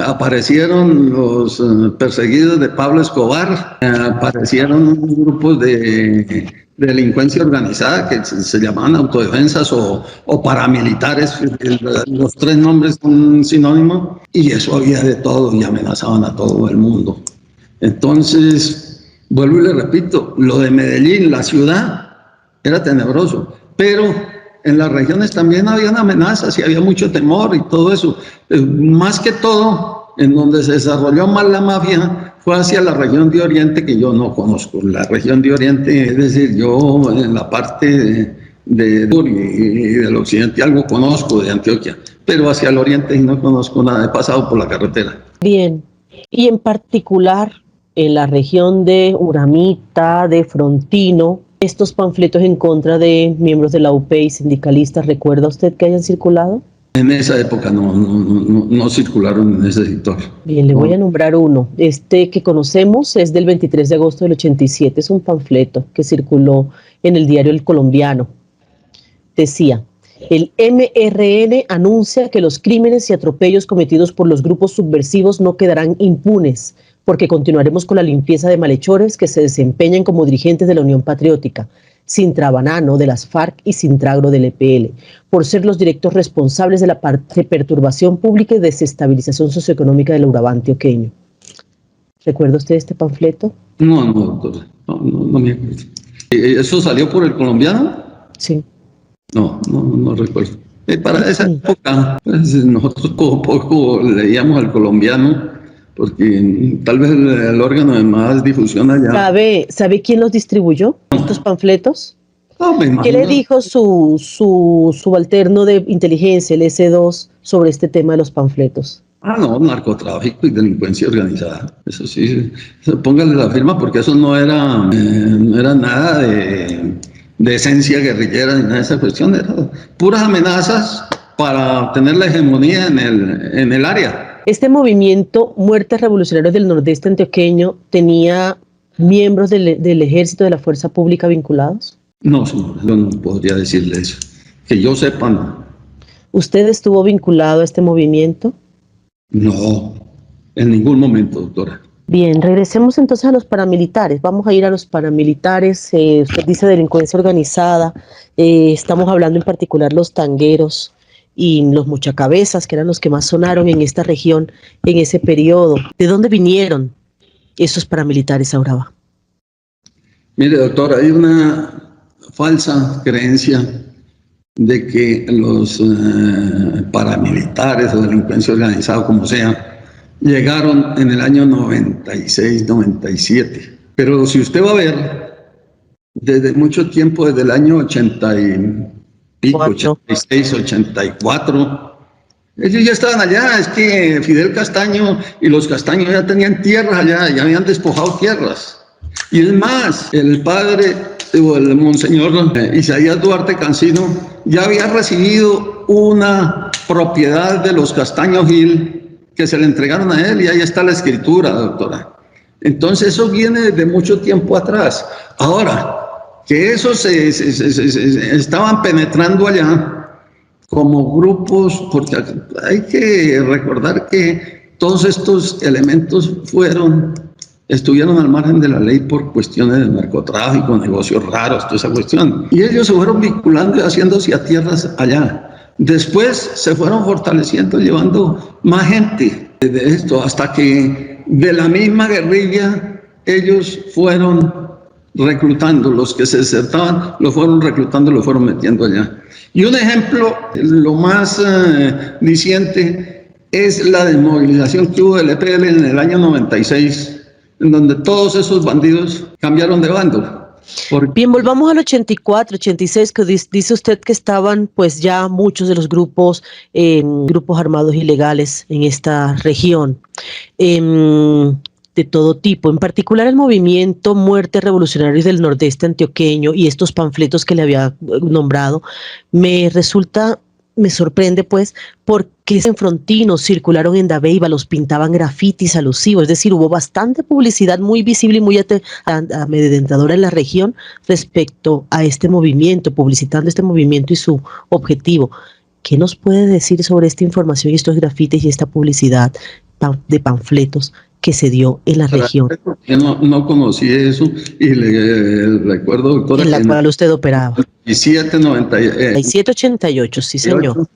aparecieron los perseguidos de Pablo Escobar, aparecieron grupos de delincuencia organizada que se llamaban autodefensas o paramilitares, los tres nombres son sinónimos, y eso había de todo y amenazaban a todo el mundo. Entonces, vuelvo y le repito, lo de Medellín, la ciudad, era tenebroso, pero en las regiones también habían amenazas y había mucho temor y todo eso. Más que todo, en donde se desarrolló más la mafia fue hacia la región de Oriente, que yo no conozco. La región de Oriente, es decir, yo en la parte de sur y del occidente algo conozco de Antioquia, pero hacia el oriente no conozco nada, he pasado por la carretera. Bien, y en particular en la región de Uramita, de Frontino, estos panfletos en contra de miembros de la UP y sindicalistas, ¿recuerda usted que hayan circulado? En esa época no circularon en ese sector. Bien, le voy a nombrar uno. Este que conocemos es del 23 de agosto del 87, es un panfleto que circuló en el diario El Colombiano. Decía: el MRN anuncia que los crímenes y atropellos cometidos por los grupos subversivos no quedarán impunes, porque continuaremos con la limpieza de malhechores que se desempeñan como dirigentes de la Unión Patriótica. Sintra-Banano de las FARC y Sintragro del EPL, por ser los directos responsables de la perturbación pública y desestabilización socioeconómica del Urabá antioqueño. ¿Recuerda usted este panfleto? No, doctora, no me acuerdo. ¿Eso salió por El Colombiano? Sí. No recuerdo. Para esa época, pues, nosotros poco leíamos El Colombiano, porque tal vez el órgano de más difusión allá. ¿Sabe quién los distribuyó, estos panfletos? No, me imagino. ¿Qué le dijo su subalterno de inteligencia, el S2, sobre este tema de los panfletos? No, narcotráfico y delincuencia organizada. Eso sí, póngale la firma, porque eso no era nada de esencia guerrillera ni nada de esa cuestión. Eran puras amenazas para tener la hegemonía en el área. Este movimiento Muertes Revolucionarios del Nordeste Antioqueño tenía miembros del ejército, de la fuerza pública vinculados. No, yo no podría decirle eso. Que yo sepa, no. ¿Usted estuvo vinculado a este movimiento? No, en ningún momento, doctora. Bien, regresemos entonces a los paramilitares. Vamos a ir a los paramilitares. Usted dice delincuencia organizada. Estamos hablando en particular los tangueros y los mochacabezas, que eran los que más sonaron en esta región en ese periodo. ¿De dónde vinieron esos paramilitares a Urabá? Mire, doctora, hay una falsa creencia de que los paramilitares o delincuencia organizada, como sea, llegaron en el año 96, 97. Pero si usted va a ver, desde mucho tiempo, desde el año 80 y pico, 86, 84, ellos ya estaban allá. Es que Fidel Castaño y los Castaños ya tenían tierras allá, ya habían despojado tierras. Y es más, el padre, el monseñor Isaías Duarte Cancino, ya había recibido una propiedad de los Castaño Gil que se le entregaron a él, y ahí está la escritura, doctora. Entonces eso viene desde mucho tiempo atrás. Ahora, que esos estaban penetrando allá como grupos, porque hay que recordar que todos estos elementos estuvieron al margen de la ley por cuestiones de narcotráfico, negocios raros, toda esa cuestión. Y ellos se fueron vinculando y haciéndose a tierras allá. Después se fueron fortaleciendo, llevando más gente de esto, hasta que de la misma guerrilla ellos fueron reclutando, los que se desertaban, los fueron reclutando, los fueron metiendo allá. Y un ejemplo, lo más diciente, es la desmovilización que hubo del EPL en el año 96, en donde todos esos bandidos cambiaron de bando. Bien, volvamos al 84, 86, que dice usted que estaban pues ya muchos de los grupos armados ilegales en esta región, de todo tipo, en particular el movimiento Muertes Revolucionarios del Nordeste Antioqueño y estos panfletos que le había nombrado. Me sorprende pues porque en Frontino circularon en Dabeiba, los pintaban grafitis alusivos, es decir, hubo bastante publicidad muy visible y muy amedrentadora en la región respecto a este movimiento, publicitando este movimiento y su objetivo. ¿Qué nos puede decir sobre esta información y estos grafitis y esta publicidad de panfletos que se dio en la región? Yo no conocí eso y le recuerdo, doctora, en la cual usted operaba. 87-88, sí señor.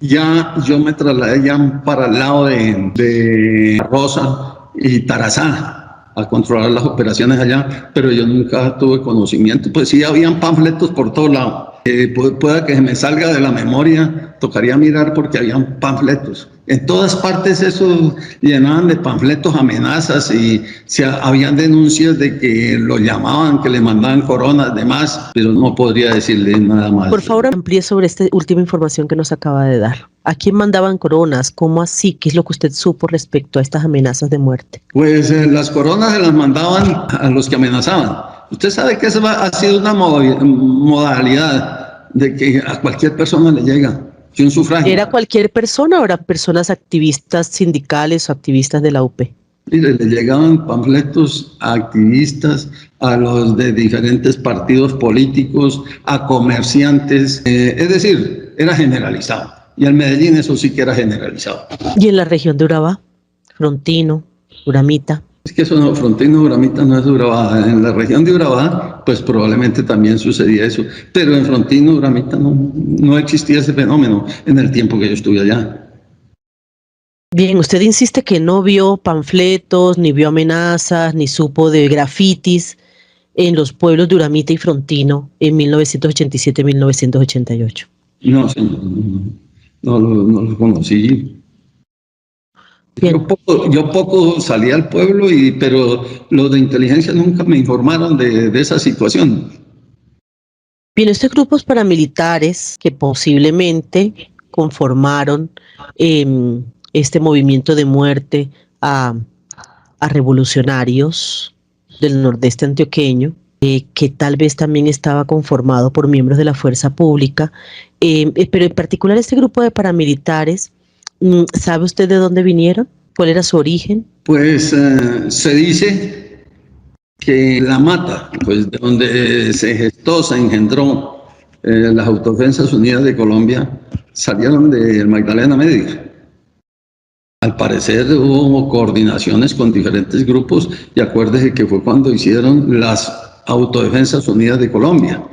Ya yo me trasladé ya para el lado de Rosa y Tarazá a controlar las operaciones allá, pero yo nunca tuve conocimiento. Pues sí, habían panfletos por todos lados. Pueda que se me salga de la memoria, tocaría mirar, porque habían panfletos. En todas partes eso llenaban de panfletos, amenazas, y habían denuncias de que lo llamaban, que le mandaban coronas, demás, pero no podría decirle nada más. Por favor, amplíe sobre esta última información que nos acaba de dar. ¿A quién mandaban coronas? ¿Cómo así? ¿Qué es lo que usted supo respecto a estas amenazas de muerte? Pues las coronas se las mandaban a los que amenazaban. Usted sabe que esa ha sido una modalidad de que a cualquier persona le llega un sufragio. ¿Era cualquier persona o eran personas activistas sindicales o activistas de la UP? Mire, le llegaban panfletos a activistas, a los de diferentes partidos políticos, a comerciantes, es decir, era generalizado. Y en Medellín eso sí que era generalizado. ¿Y en la región de Urabá? Frontino, Uramita. Es que eso no, Frontino Uramita no es de Urabá. En la región de Urabá, pues probablemente también sucedía eso. Pero en Frontino Uramita no existía ese fenómeno en el tiempo que yo estuve allá. Bien, usted insiste que no vio panfletos, ni vio amenazas, ni supo de grafitis en los pueblos de Uramita y Frontino en 1987-1988. No, señor, no lo conocí. Bien. Yo poco salí al pueblo, pero los de inteligencia nunca me informaron de esa situación. Bien, estos grupos paramilitares que posiblemente conformaron este movimiento de muerte a revolucionarios del nordeste antioqueño, que tal vez también estaba conformado por miembros de la fuerza pública, pero en particular este grupo de paramilitares, ¿sabe usted de dónde vinieron? ¿Cuál era su origen? Pues se dice que La Mata, pues de donde se gestó, se engendró las Autodefensas Unidas de Colombia, salieron de Magdalena Medio. Al parecer hubo coordinaciones con diferentes grupos y acuérdese que fue cuando hicieron las Autodefensas Unidas de Colombia,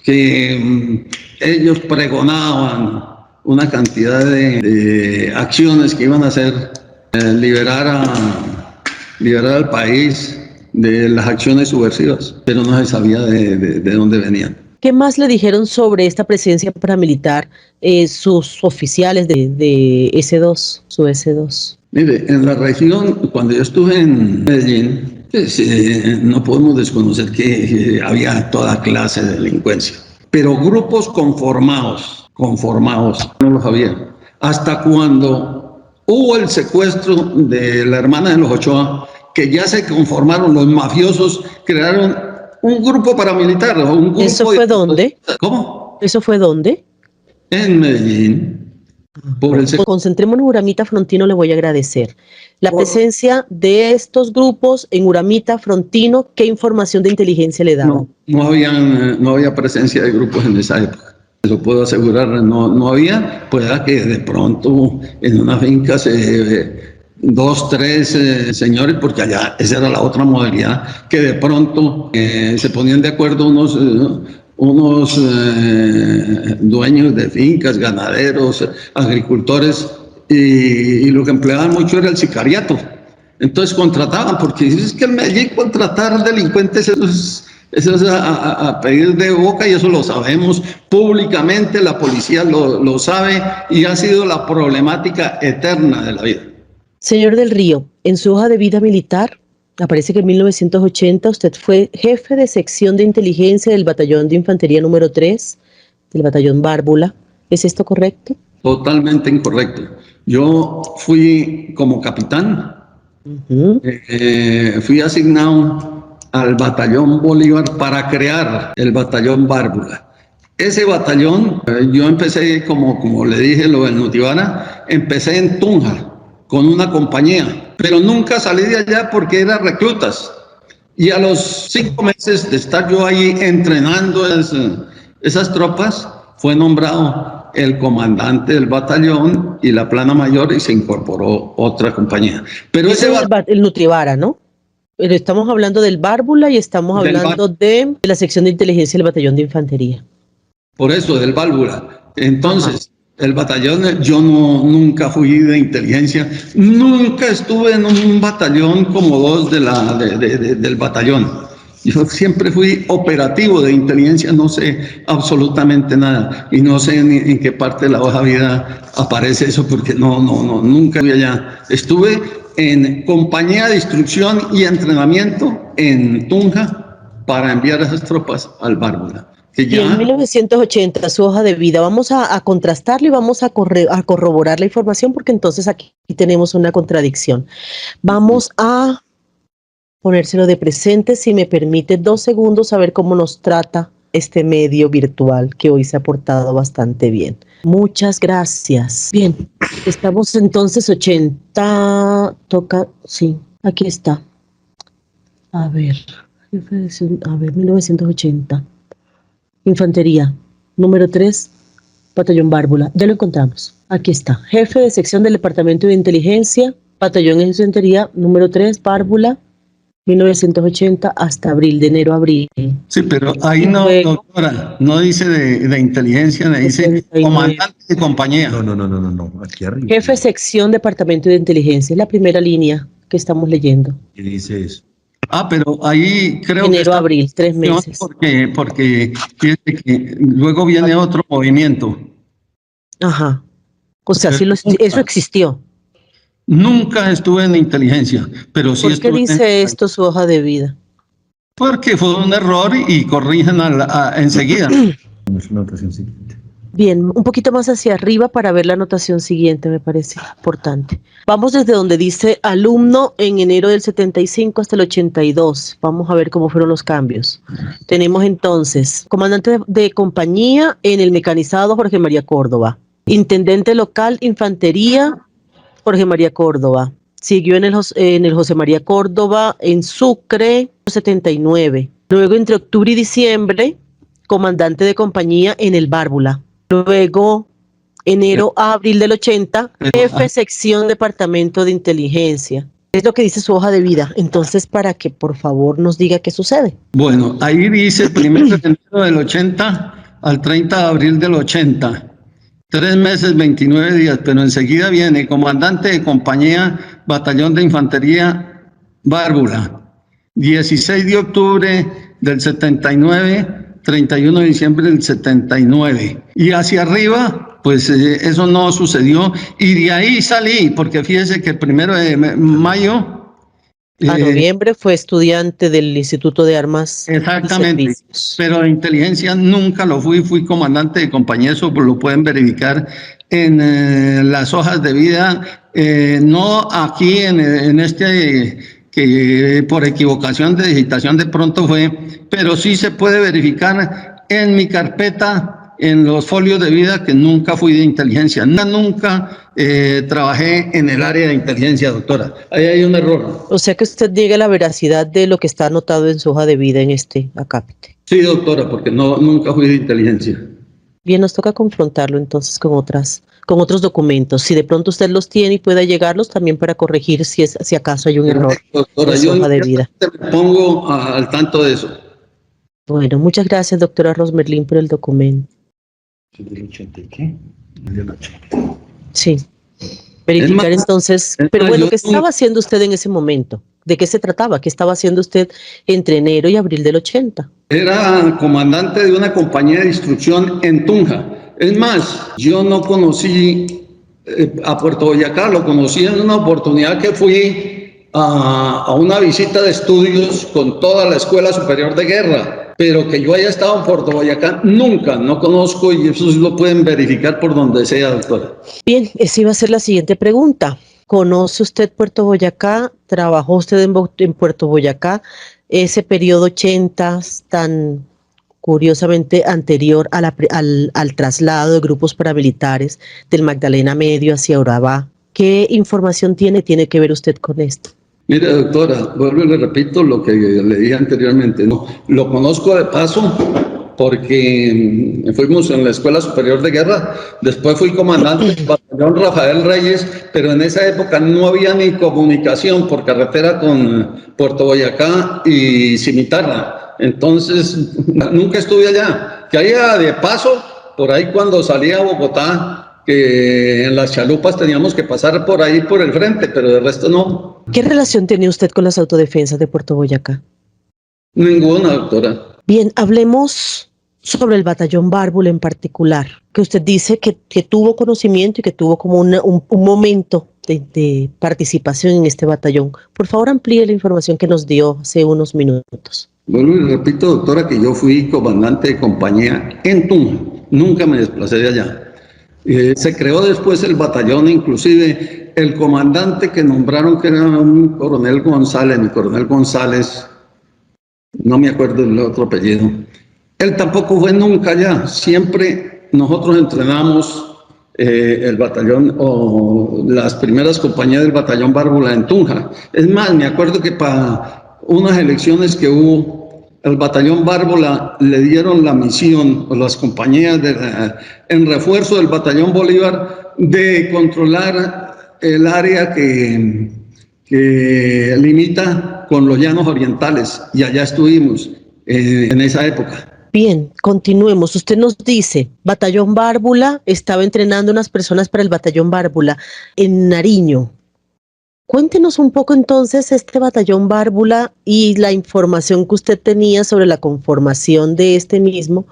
que ellos pregonaban una cantidad de acciones que iban a hacer, liberar al país de las acciones subversivas, pero no se sabía de dónde venían. ¿Qué más le dijeron sobre esta presencia paramilitar sus oficiales de S2, su S2? Mire, en la región, cuando yo estuve en Medellín, pues, no podemos desconocer que había toda clase de delincuencia, pero grupos conformados no los había. Hasta cuando hubo el secuestro de la hermana de los Ochoa, que ya se conformaron los mafiosos, crearon un grupo paramilitar. ¿Eso fue dónde? ¿Cómo? ¿Eso fue dónde? En Medellín. Concentrémonos en Uramita, Frontino, le voy a agradecer. La presencia de estos grupos en Uramita, Frontino, ¿qué información de inteligencia le daban? No había presencia de grupos en esa época. Lo puedo asegurar, no había. Pueda que de pronto en una finca dos, tres señores, porque allá esa era la otra modalidad, que de pronto se ponían de acuerdo unos dueños de fincas, ganaderos, agricultores, y lo que empleaban mucho era el sicariato. Entonces contrataban, porque es que en Medellín contratar delincuentes eso es a pedir de boca, y eso lo sabemos públicamente, la policía lo sabe, y ha sido la problemática eterna de la vida. Señor del Río, en su hoja de vida militar aparece que en 1980 usted fue jefe de sección de inteligencia del batallón de infantería número 3, del batallón Bárbula. ¿Es esto correcto? Totalmente incorrecto. Yo fui como capitán, fui asignado al batallón Bolívar para crear el batallón Bárbula. Ese batallón, yo empecé, como le dije, lo del Nutibara, empecé en Tunja con una compañía, pero nunca salí de allá porque eran reclutas. Y a los 5 meses de estar yo ahí entrenando esas tropas, fue nombrado el comandante del batallón y la plana mayor, y se incorporó otra compañía. Pero ese el Nutrivara, ¿no? Pero estamos hablando del Bárbula y estamos hablando de la sección de inteligencia del batallón de infantería. Por eso, del Bárbula. Entonces, el batallón, yo nunca fui de inteligencia, nunca estuve en un batallón como dos del batallón. Yo siempre fui operativo de inteligencia, no sé absolutamente nada, y no sé en qué parte de la hoja de vida aparece eso, porque nunca fui allá. Estuve en compañía de instrucción y entrenamiento en Tunja para enviar a esas tropas al Bárbula. Y en 1980, su hoja de vida, vamos a contrastarlo y vamos a corroborar la información, porque entonces aquí tenemos una contradicción. Vamos a ponérselo de presente, si me permite 2 segundos, a ver cómo nos trata este medio virtual, que hoy se ha portado bastante bien. Muchas gracias. Bien, estamos entonces 80, sí, aquí está. A ver, 1980. Infantería, número 3, batallón Bárbula. Ya lo encontramos. Aquí está. Jefe de sección del Departamento de Inteligencia, batallón de Infantería, número 3, Bárbula. 1980 hasta abril, de enero a abril. Sí, pero ahí no, doctora, no dice de inteligencia, me dice 79. comandante de compañía. No, aquí arriba. Jefe sección Departamento de Inteligencia, es la primera línea que estamos leyendo. ¿Qué dice eso? Ah, pero ahí creo que Enero a está abril, 3 meses. porque fíjate que luego viene otro movimiento. Ajá. O sea, sí eso existió. Nunca estuve en inteligencia, pero sí ¿Por qué estuve dice esto su hoja de vida? porque fue un error y corrigen enseguida. Bien, un poquito más hacia arriba para ver la anotación siguiente, me parece importante. Vamos desde donde dice alumno en enero del 75 hasta el 82. Vamos a ver cómo fueron los cambios. Tenemos entonces comandante de compañía en el mecanizado Jorge María Córdoba. Intendente local Infantería Jorge María Córdoba. Siguió en el José María Córdoba en Sucre 79. Luego entre octubre y diciembre, comandante de compañía en el Bárbula. Luego, enero a abril del 80, jefe sección Departamento de Inteligencia. Es lo que dice su hoja de vida. Entonces, para que por favor nos diga qué sucede. Bueno, ahí dice 1 de enero del 80 al 30 de abril del 80. 3 meses, 29 días, pero enseguida viene comandante de compañía, batallón de infantería, Bárbula. 16 de octubre del 79, 31 de diciembre del 79. Y hacia arriba, pues eso no sucedió. Y de ahí salí, porque fíjese que el 1 de mayo... A noviembre fue estudiante del Instituto de Armas. Exactamente, pero de inteligencia nunca lo fui comandante de compañía, eso lo pueden verificar en las hojas de vida, no aquí en este que por equivocación de digitación de pronto fue, pero sí se puede verificar en mi carpeta, en los folios de vida, que nunca fui de inteligencia, nunca trabajé en el área de inteligencia, doctora. Ahí hay un error. O sea que usted niega la veracidad de lo que está anotado en su hoja de vida en este acápite. Sí, doctora, porque nunca fui de inteligencia. Bien, nos toca confrontarlo entonces con otros documentos. Si de pronto usted los tiene y pueda llegarlos también para corregir si acaso hay un error doctora, en su hoja de vida. Me pongo al tanto de eso. Bueno, muchas gracias, doctora Rosmerlin, por el documento. ¿Del 80 y qué? Del 80. Sí. Verificar entonces. Pero bueno, ¿qué estaba haciendo usted en ese momento? ¿De qué se trataba? ¿Qué estaba haciendo usted entre enero y abril del 80? Era comandante de una compañía de instrucción en Tunja. Es más, yo no conocí a Puerto Boyacá, lo conocí en una oportunidad que fui a una visita de estudios con toda la Escuela Superior de Guerra. Pero que yo haya estado en Puerto Boyacá, nunca, no conozco, y eso sí lo pueden verificar por donde sea, doctora. Bien, esa iba a ser la siguiente pregunta. ¿Conoce usted Puerto Boyacá? ¿Trabajó usted en Puerto Boyacá? Ese periodo 80 tan curiosamente anterior al traslado de grupos paramilitares del Magdalena Medio hacia Urabá. ¿Qué información tiene que ver usted con esto? Mire, doctora, vuelvo y le repito lo que le dije anteriormente. No, lo conozco de paso porque fuimos en la Escuela Superior de Guerra, después fui comandante del batallón Rafael Reyes, pero en esa época no había ni comunicación por carretera con Puerto Boyacá y Cimitarra. Entonces, nunca estuve allá. Que haya de paso, por ahí cuando salía a Bogotá, que en las chalupas teníamos que pasar por ahí por el frente, pero de resto no. ¿Qué relación tenía usted con las autodefensas de Puerto Boyacá? Ninguna, doctora. Bien, hablemos sobre el batallón Bárbula en particular, que usted dice que tuvo conocimiento y que tuvo como un momento de participación en este batallón. Por favor, amplíe la información que nos dio hace unos minutos. Bueno, y repito, doctora, que yo fui comandante de compañía en Tunja. Nunca me desplacé de allá. Se creó después el batallón, inclusive el comandante que nombraron, que era un coronel González, mi coronel González, no me acuerdo el otro apellido, él tampoco fue nunca allá. Siempre nosotros entrenamos el batallón o las primeras compañías del batallón Bárbula en Tunja. Es más, me acuerdo que para unas elecciones que hubo, el batallón Bárbula le dieron la misión, o las compañías en refuerzo del batallón Bolívar, de controlar el área que que limita con los llanos orientales, y allá estuvimos en esa época. Bien, continuemos. Usted nos dice, Batallón Bárbula, estaba entrenando unas personas para el Batallón Bárbula en Nariño. Cuéntenos un poco entonces este Batallón Bárbula y la información que usted tenía sobre la conformación de este mismo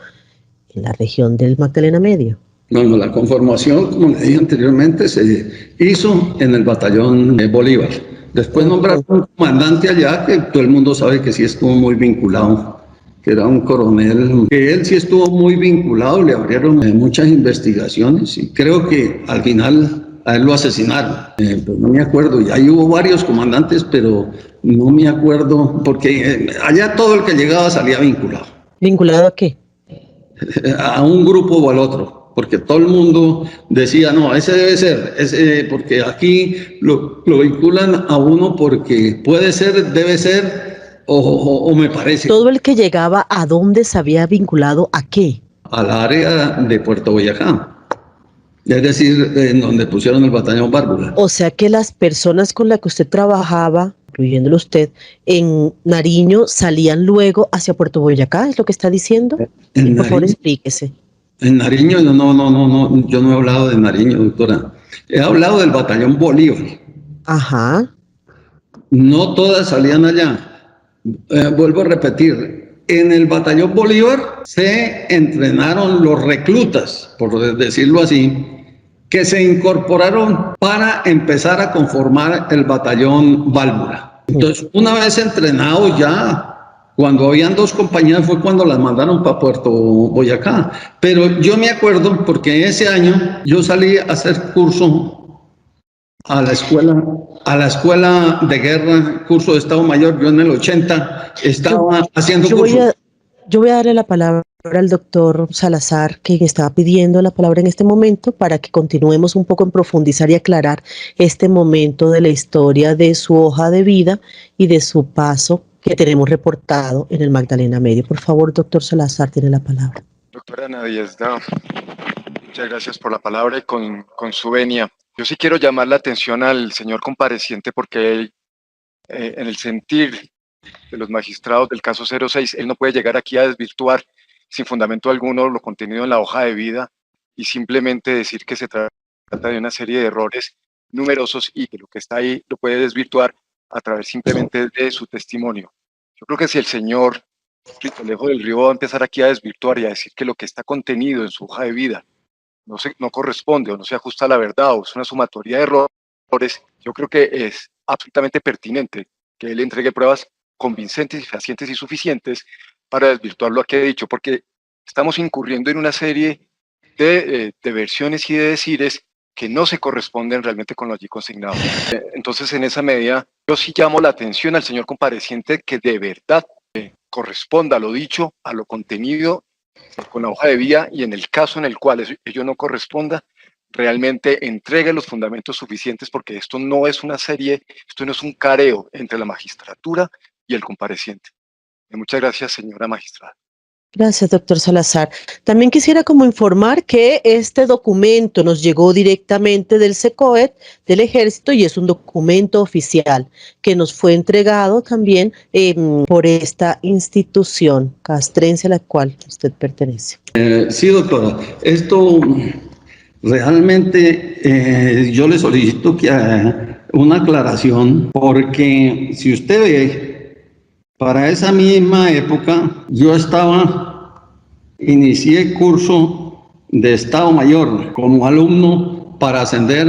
en la región del Magdalena Medio. Bueno, la conformación, como le dije anteriormente, se hizo en el Batallón Bolívar. Después nombraron un comandante allá que todo el mundo sabe que sí estuvo muy vinculado, que era un coronel, que él sí estuvo muy vinculado, le abrieron muchas investigaciones y creo que al final a él lo asesinaron. Pues no me acuerdo, y ahí hubo varios comandantes, pero no me acuerdo, porque allá todo el que llegaba salía vinculado. ¿Vinculado a qué? A un grupo o al otro, porque todo el mundo decía, no, ese debe ser, ese, porque aquí lo vinculan a uno porque puede ser, debe ser, o me parece. Todo el que llegaba, ¿a dónde se había vinculado? ¿A qué? Al área de Puerto Boyacá, es decir, en donde pusieron el Batallón Bárbula. O sea que las personas con las que usted trabajaba, incluyéndolo usted, en Nariño, salían luego hacia Puerto Boyacá, ¿es lo que está diciendo? Por favor, explíquese. En Nariño, no, yo no he hablado de Nariño, doctora. He hablado del Batallón Bolívar. Ajá. No todas salían allá. Vuelvo a repetir, en el Batallón Bolívar se entrenaron los reclutas, por decirlo así, que se incorporaron para empezar a conformar el Batallón Bárbula. Entonces, una vez entrenados ya, cuando habían dos compañías fue cuando las mandaron para Puerto Boyacá. Pero yo me acuerdo porque ese año yo salí a hacer curso a la escuela de guerra, curso de Estado Mayor. Yo en el 80 estaba haciendo curso. Yo voy a darle la palabra al doctor Salazar, quien estaba pidiendo la palabra en este momento, para que continuemos un poco en profundizar y aclarar este momento de la historia de su hoja de vida y de su paso que tenemos reportado en el Magdalena Medio. Por favor, doctor Salazar, tiene la palabra. Doctora Nadiezda, muchas gracias por la palabra y con su venia. Yo sí quiero llamar la atención al señor compareciente porque él, en el sentir de los magistrados del caso 06, él no puede llegar aquí a desvirtuar sin fundamento alguno lo contenido en la hoja de vida y simplemente decir que se trata de una serie de errores numerosos y que lo que está ahí lo puede desvirtuar a través simplemente de su testimonio. Yo creo que si el señor Ritolejo del Río va a empezar aquí a desvirtuar y a decir que lo que está contenido en su hoja de vida no corresponde o no se ajusta a la verdad o es una sumatoria de errores, yo creo que es absolutamente pertinente que él entregue pruebas convincentes y fehacientes y suficientes para desvirtuar lo que he dicho, porque estamos incurriendo en una serie de versiones y de decires que no se corresponden realmente con lo allí consignado. Entonces, en esa medida, yo sí llamo la atención al señor compareciente que de verdad corresponda lo dicho a lo contenido con la hoja de vida y en el caso en el cual ello no corresponda, realmente entregue los fundamentos suficientes, porque esto no es una serie, esto no es un careo entre la magistratura y el compareciente. Muchas gracias, señora magistrada. Gracias, doctor Salazar. También quisiera como informar que este documento nos llegó directamente del SECOED, del Ejército, y es un documento oficial que nos fue entregado también por esta institución castrense a la cual usted pertenece. Sí, doctora. Esto realmente yo le solicito que haga una aclaración, porque si usted ve, para esa misma época, yo inicié curso de Estado Mayor como alumno para ascender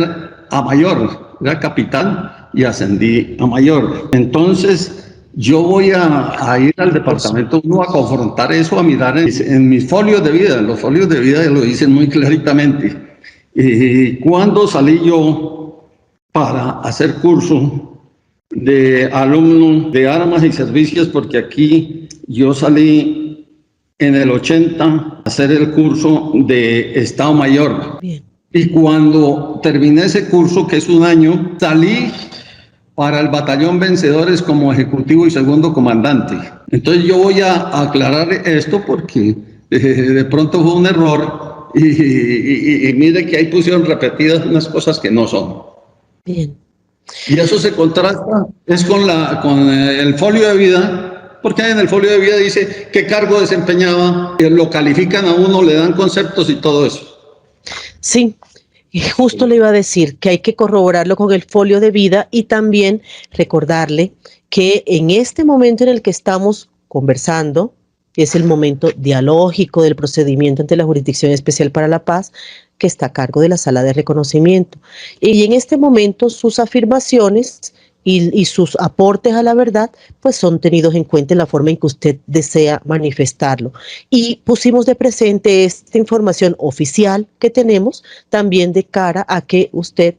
a mayor. Era capitán y ascendí a mayor. Entonces, yo voy a ir al departamento 1 a confrontar eso, a mirar en mis folios de vida. Los folios de vida lo dicen muy claramente. Y cuando salí yo para hacer curso de alumno de armas y servicios, porque aquí yo salí en el 80 a hacer el curso de Estado Mayor. Bien. Y cuando terminé ese curso, que es un año, salí para el Batallón Vencedores como ejecutivo y segundo comandante. Entonces yo voy a aclarar esto porque de pronto fue un error y mire que ahí pusieron repetidas unas cosas que no son. Bien. Y eso se contrasta es con el folio de vida, porque en el folio de vida dice qué cargo desempeñaba, lo califican a uno, le dan conceptos y todo eso. Sí, y justo le iba a decir que hay que corroborarlo con el folio de vida y también recordarle que en este momento en el que estamos conversando, es el momento dialógico del procedimiento ante la Jurisdicción Especial para la Paz, que está a cargo de la Sala de Reconocimiento. Y en este momento sus afirmaciones y sus aportes a la verdad, pues son tenidos en cuenta en la forma en que usted desea manifestarlo. Y pusimos de presente esta información oficial que tenemos también de cara a que usted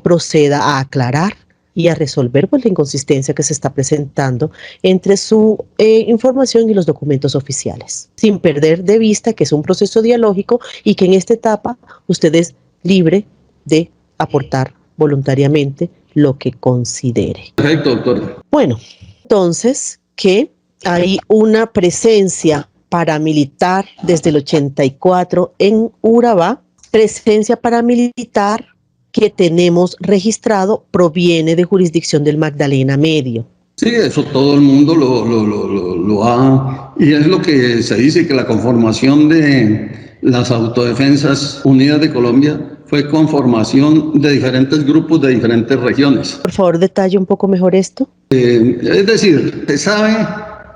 proceda a aclarar y a resolver pues, la inconsistencia que se está presentando entre su información y los documentos oficiales, sin perder de vista que es un proceso dialógico y que en esta etapa usted es libre de aportar voluntariamente lo que considere. Perfecto, doctor. Bueno, entonces que hay una presencia paramilitar desde el 84 en Urabá, presencia paramilitar que tenemos registrado proviene de jurisdicción del Magdalena Medio. Sí, eso todo el mundo lo ha... Y es lo que se dice, que la conformación de las Autodefensas Unidas de Colombia fue conformación de diferentes grupos de diferentes regiones. Por favor, detalle un poco mejor esto. Es decir, se sabe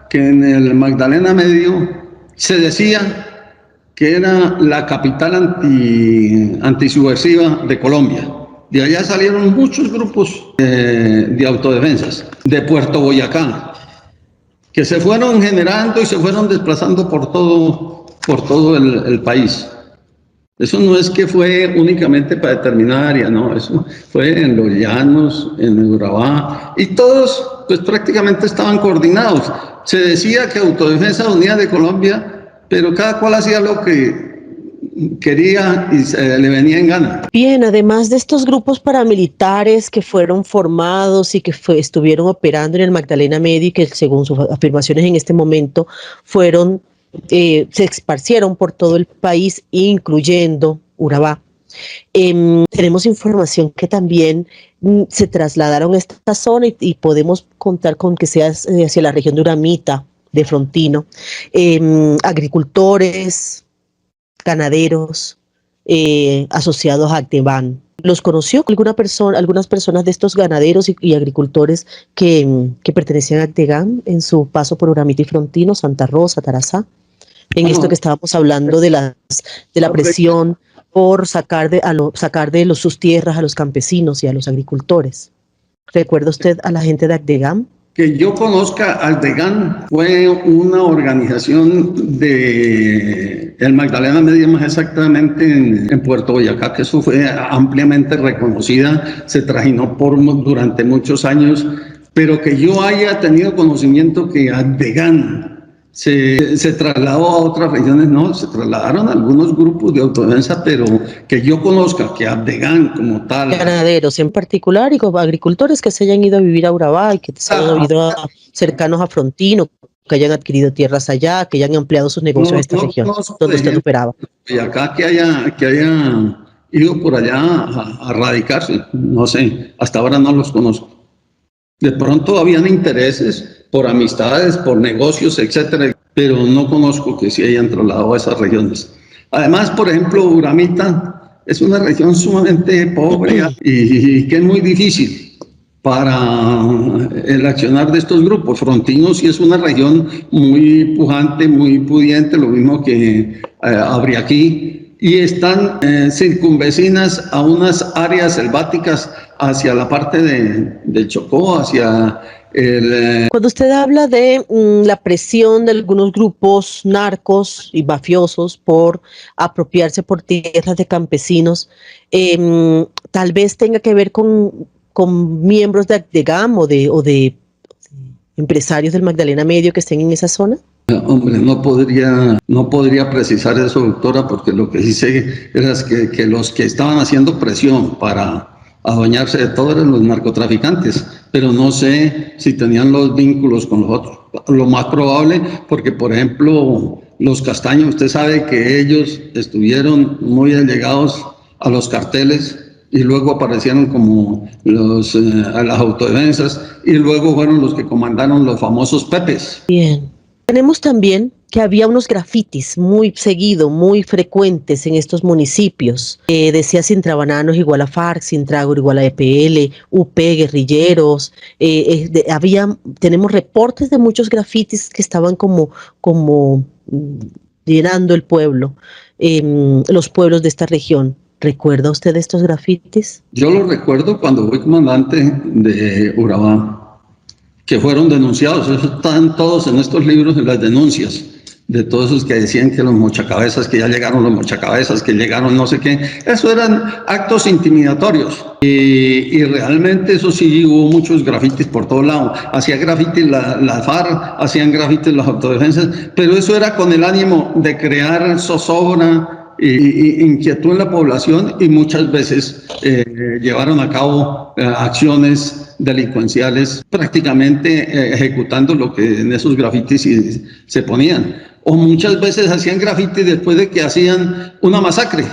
que en el Magdalena Medio se decía que era la capital antisubversiva de Colombia. De allá salieron muchos grupos de autodefensas, de Puerto Boyacá, que se fueron generando y se fueron desplazando por todo el país. Eso no es que fue únicamente para determinada área, no, eso fue en los llanos, en el Urabá, y todos pues prácticamente estaban coordinados. Se decía que Autodefensa Unida de Colombia, pero cada cual hacía lo que quería y se le venía en gana. Bien, además de estos grupos paramilitares que fueron formados y que estuvieron operando en el Magdalena Medio y que según sus afirmaciones en este momento fueron se esparcieron por todo el país, incluyendo Urabá. Tenemos información que también se trasladaron a esta zona y podemos contar con que sea hacia la región de Uramita, de Frontino, agricultores, ganaderos asociados a Acdeban. ¿Los conoció algunas personas de estos ganaderos y agricultores que pertenecían a Acdeban en su paso por Uramita y Frontino, Santa Rosa, Tarazá? En esto que estábamos hablando de la presión por sacar de sus tierras a los campesinos y a los agricultores. ¿Recuerda usted a la gente de Acdeban? Que yo conozca, Acdeban fue una organización de el Magdalena Medio, más exactamente en Puerto Boyacá, que eso fue ampliamente reconocida, se trajinó durante muchos años, pero que yo haya tenido conocimiento que Acdeban se trasladó a otras regiones, no, se trasladaron a algunos grupos de autodefensa, pero que yo conozca que Acdeban como tal. Ganaderos en particular y agricultores que se hayan ido a vivir a Urabá y que se hayan ido cercanos a Frontino, que hayan adquirido tierras allá, que hayan ampliado sus negocios en esta región donde usted operaba. Y acá que haya ido por allá a radicarse, no sé, hasta ahora no los conozco. De pronto habían intereses por amistades, por negocios, etcétera, pero no conozco que se hayan trasladado a esas regiones. Además, por ejemplo, Uramita es una región sumamente pobre y que es muy difícil para el accionar de estos grupos. Frontino sí es una región muy pujante, muy pudiente, lo mismo que Abriaquí, y están circunvecinas a unas áreas selváticas hacia la parte de Chocó, hacia Cuando usted habla de la presión de algunos grupos narcos y mafiosos por apropiarse por tierras de campesinos, tal vez tenga que ver con miembros de Acdeban o de empresarios del Magdalena Medio que estén en esa zona. Hombre, no podría precisar eso, doctora, porque lo que sí sé es que los que estaban haciendo presión para adueñarse de todo eran los narcotraficantes, pero no sé si tenían los vínculos con los otros. Lo más probable, porque por ejemplo los Castaños, usted sabe que ellos estuvieron muy allegados a los carteles y luego aparecieron como las autodefensas, y luego fueron los que comandaron los famosos Pepes. Bien. Tenemos también que había unos grafitis muy seguidos, muy frecuentes en estos municipios. Decía Sintrabananos igual a FARC, Sintragor igual a EPL, UP, guerrilleros. Tenemos reportes de muchos grafitis que estaban como llenando el pueblo, los pueblos de esta región. ¿Recuerda usted estos grafitis? Yo lo recuerdo cuando fui comandante de Urabá, que fueron denunciados. Eso están todos en estos libros de las denuncias, de todos esos que decían que los mochacabezas, que ya llegaron los mochacabezas, que llegaron no sé qué. Eso eran actos intimidatorios. Y realmente eso sí, hubo muchos grafitis por todo lado. Hacía grafitis la FARC, hacían grafitis las autodefensas, pero eso era con el ánimo de crear zozobra y inquietud en la población, y muchas veces llevaron a cabo acciones delincuenciales, prácticamente ejecutando lo que en esos grafitis se ponían. O muchas veces hacían grafitis después de que hacían una masacre.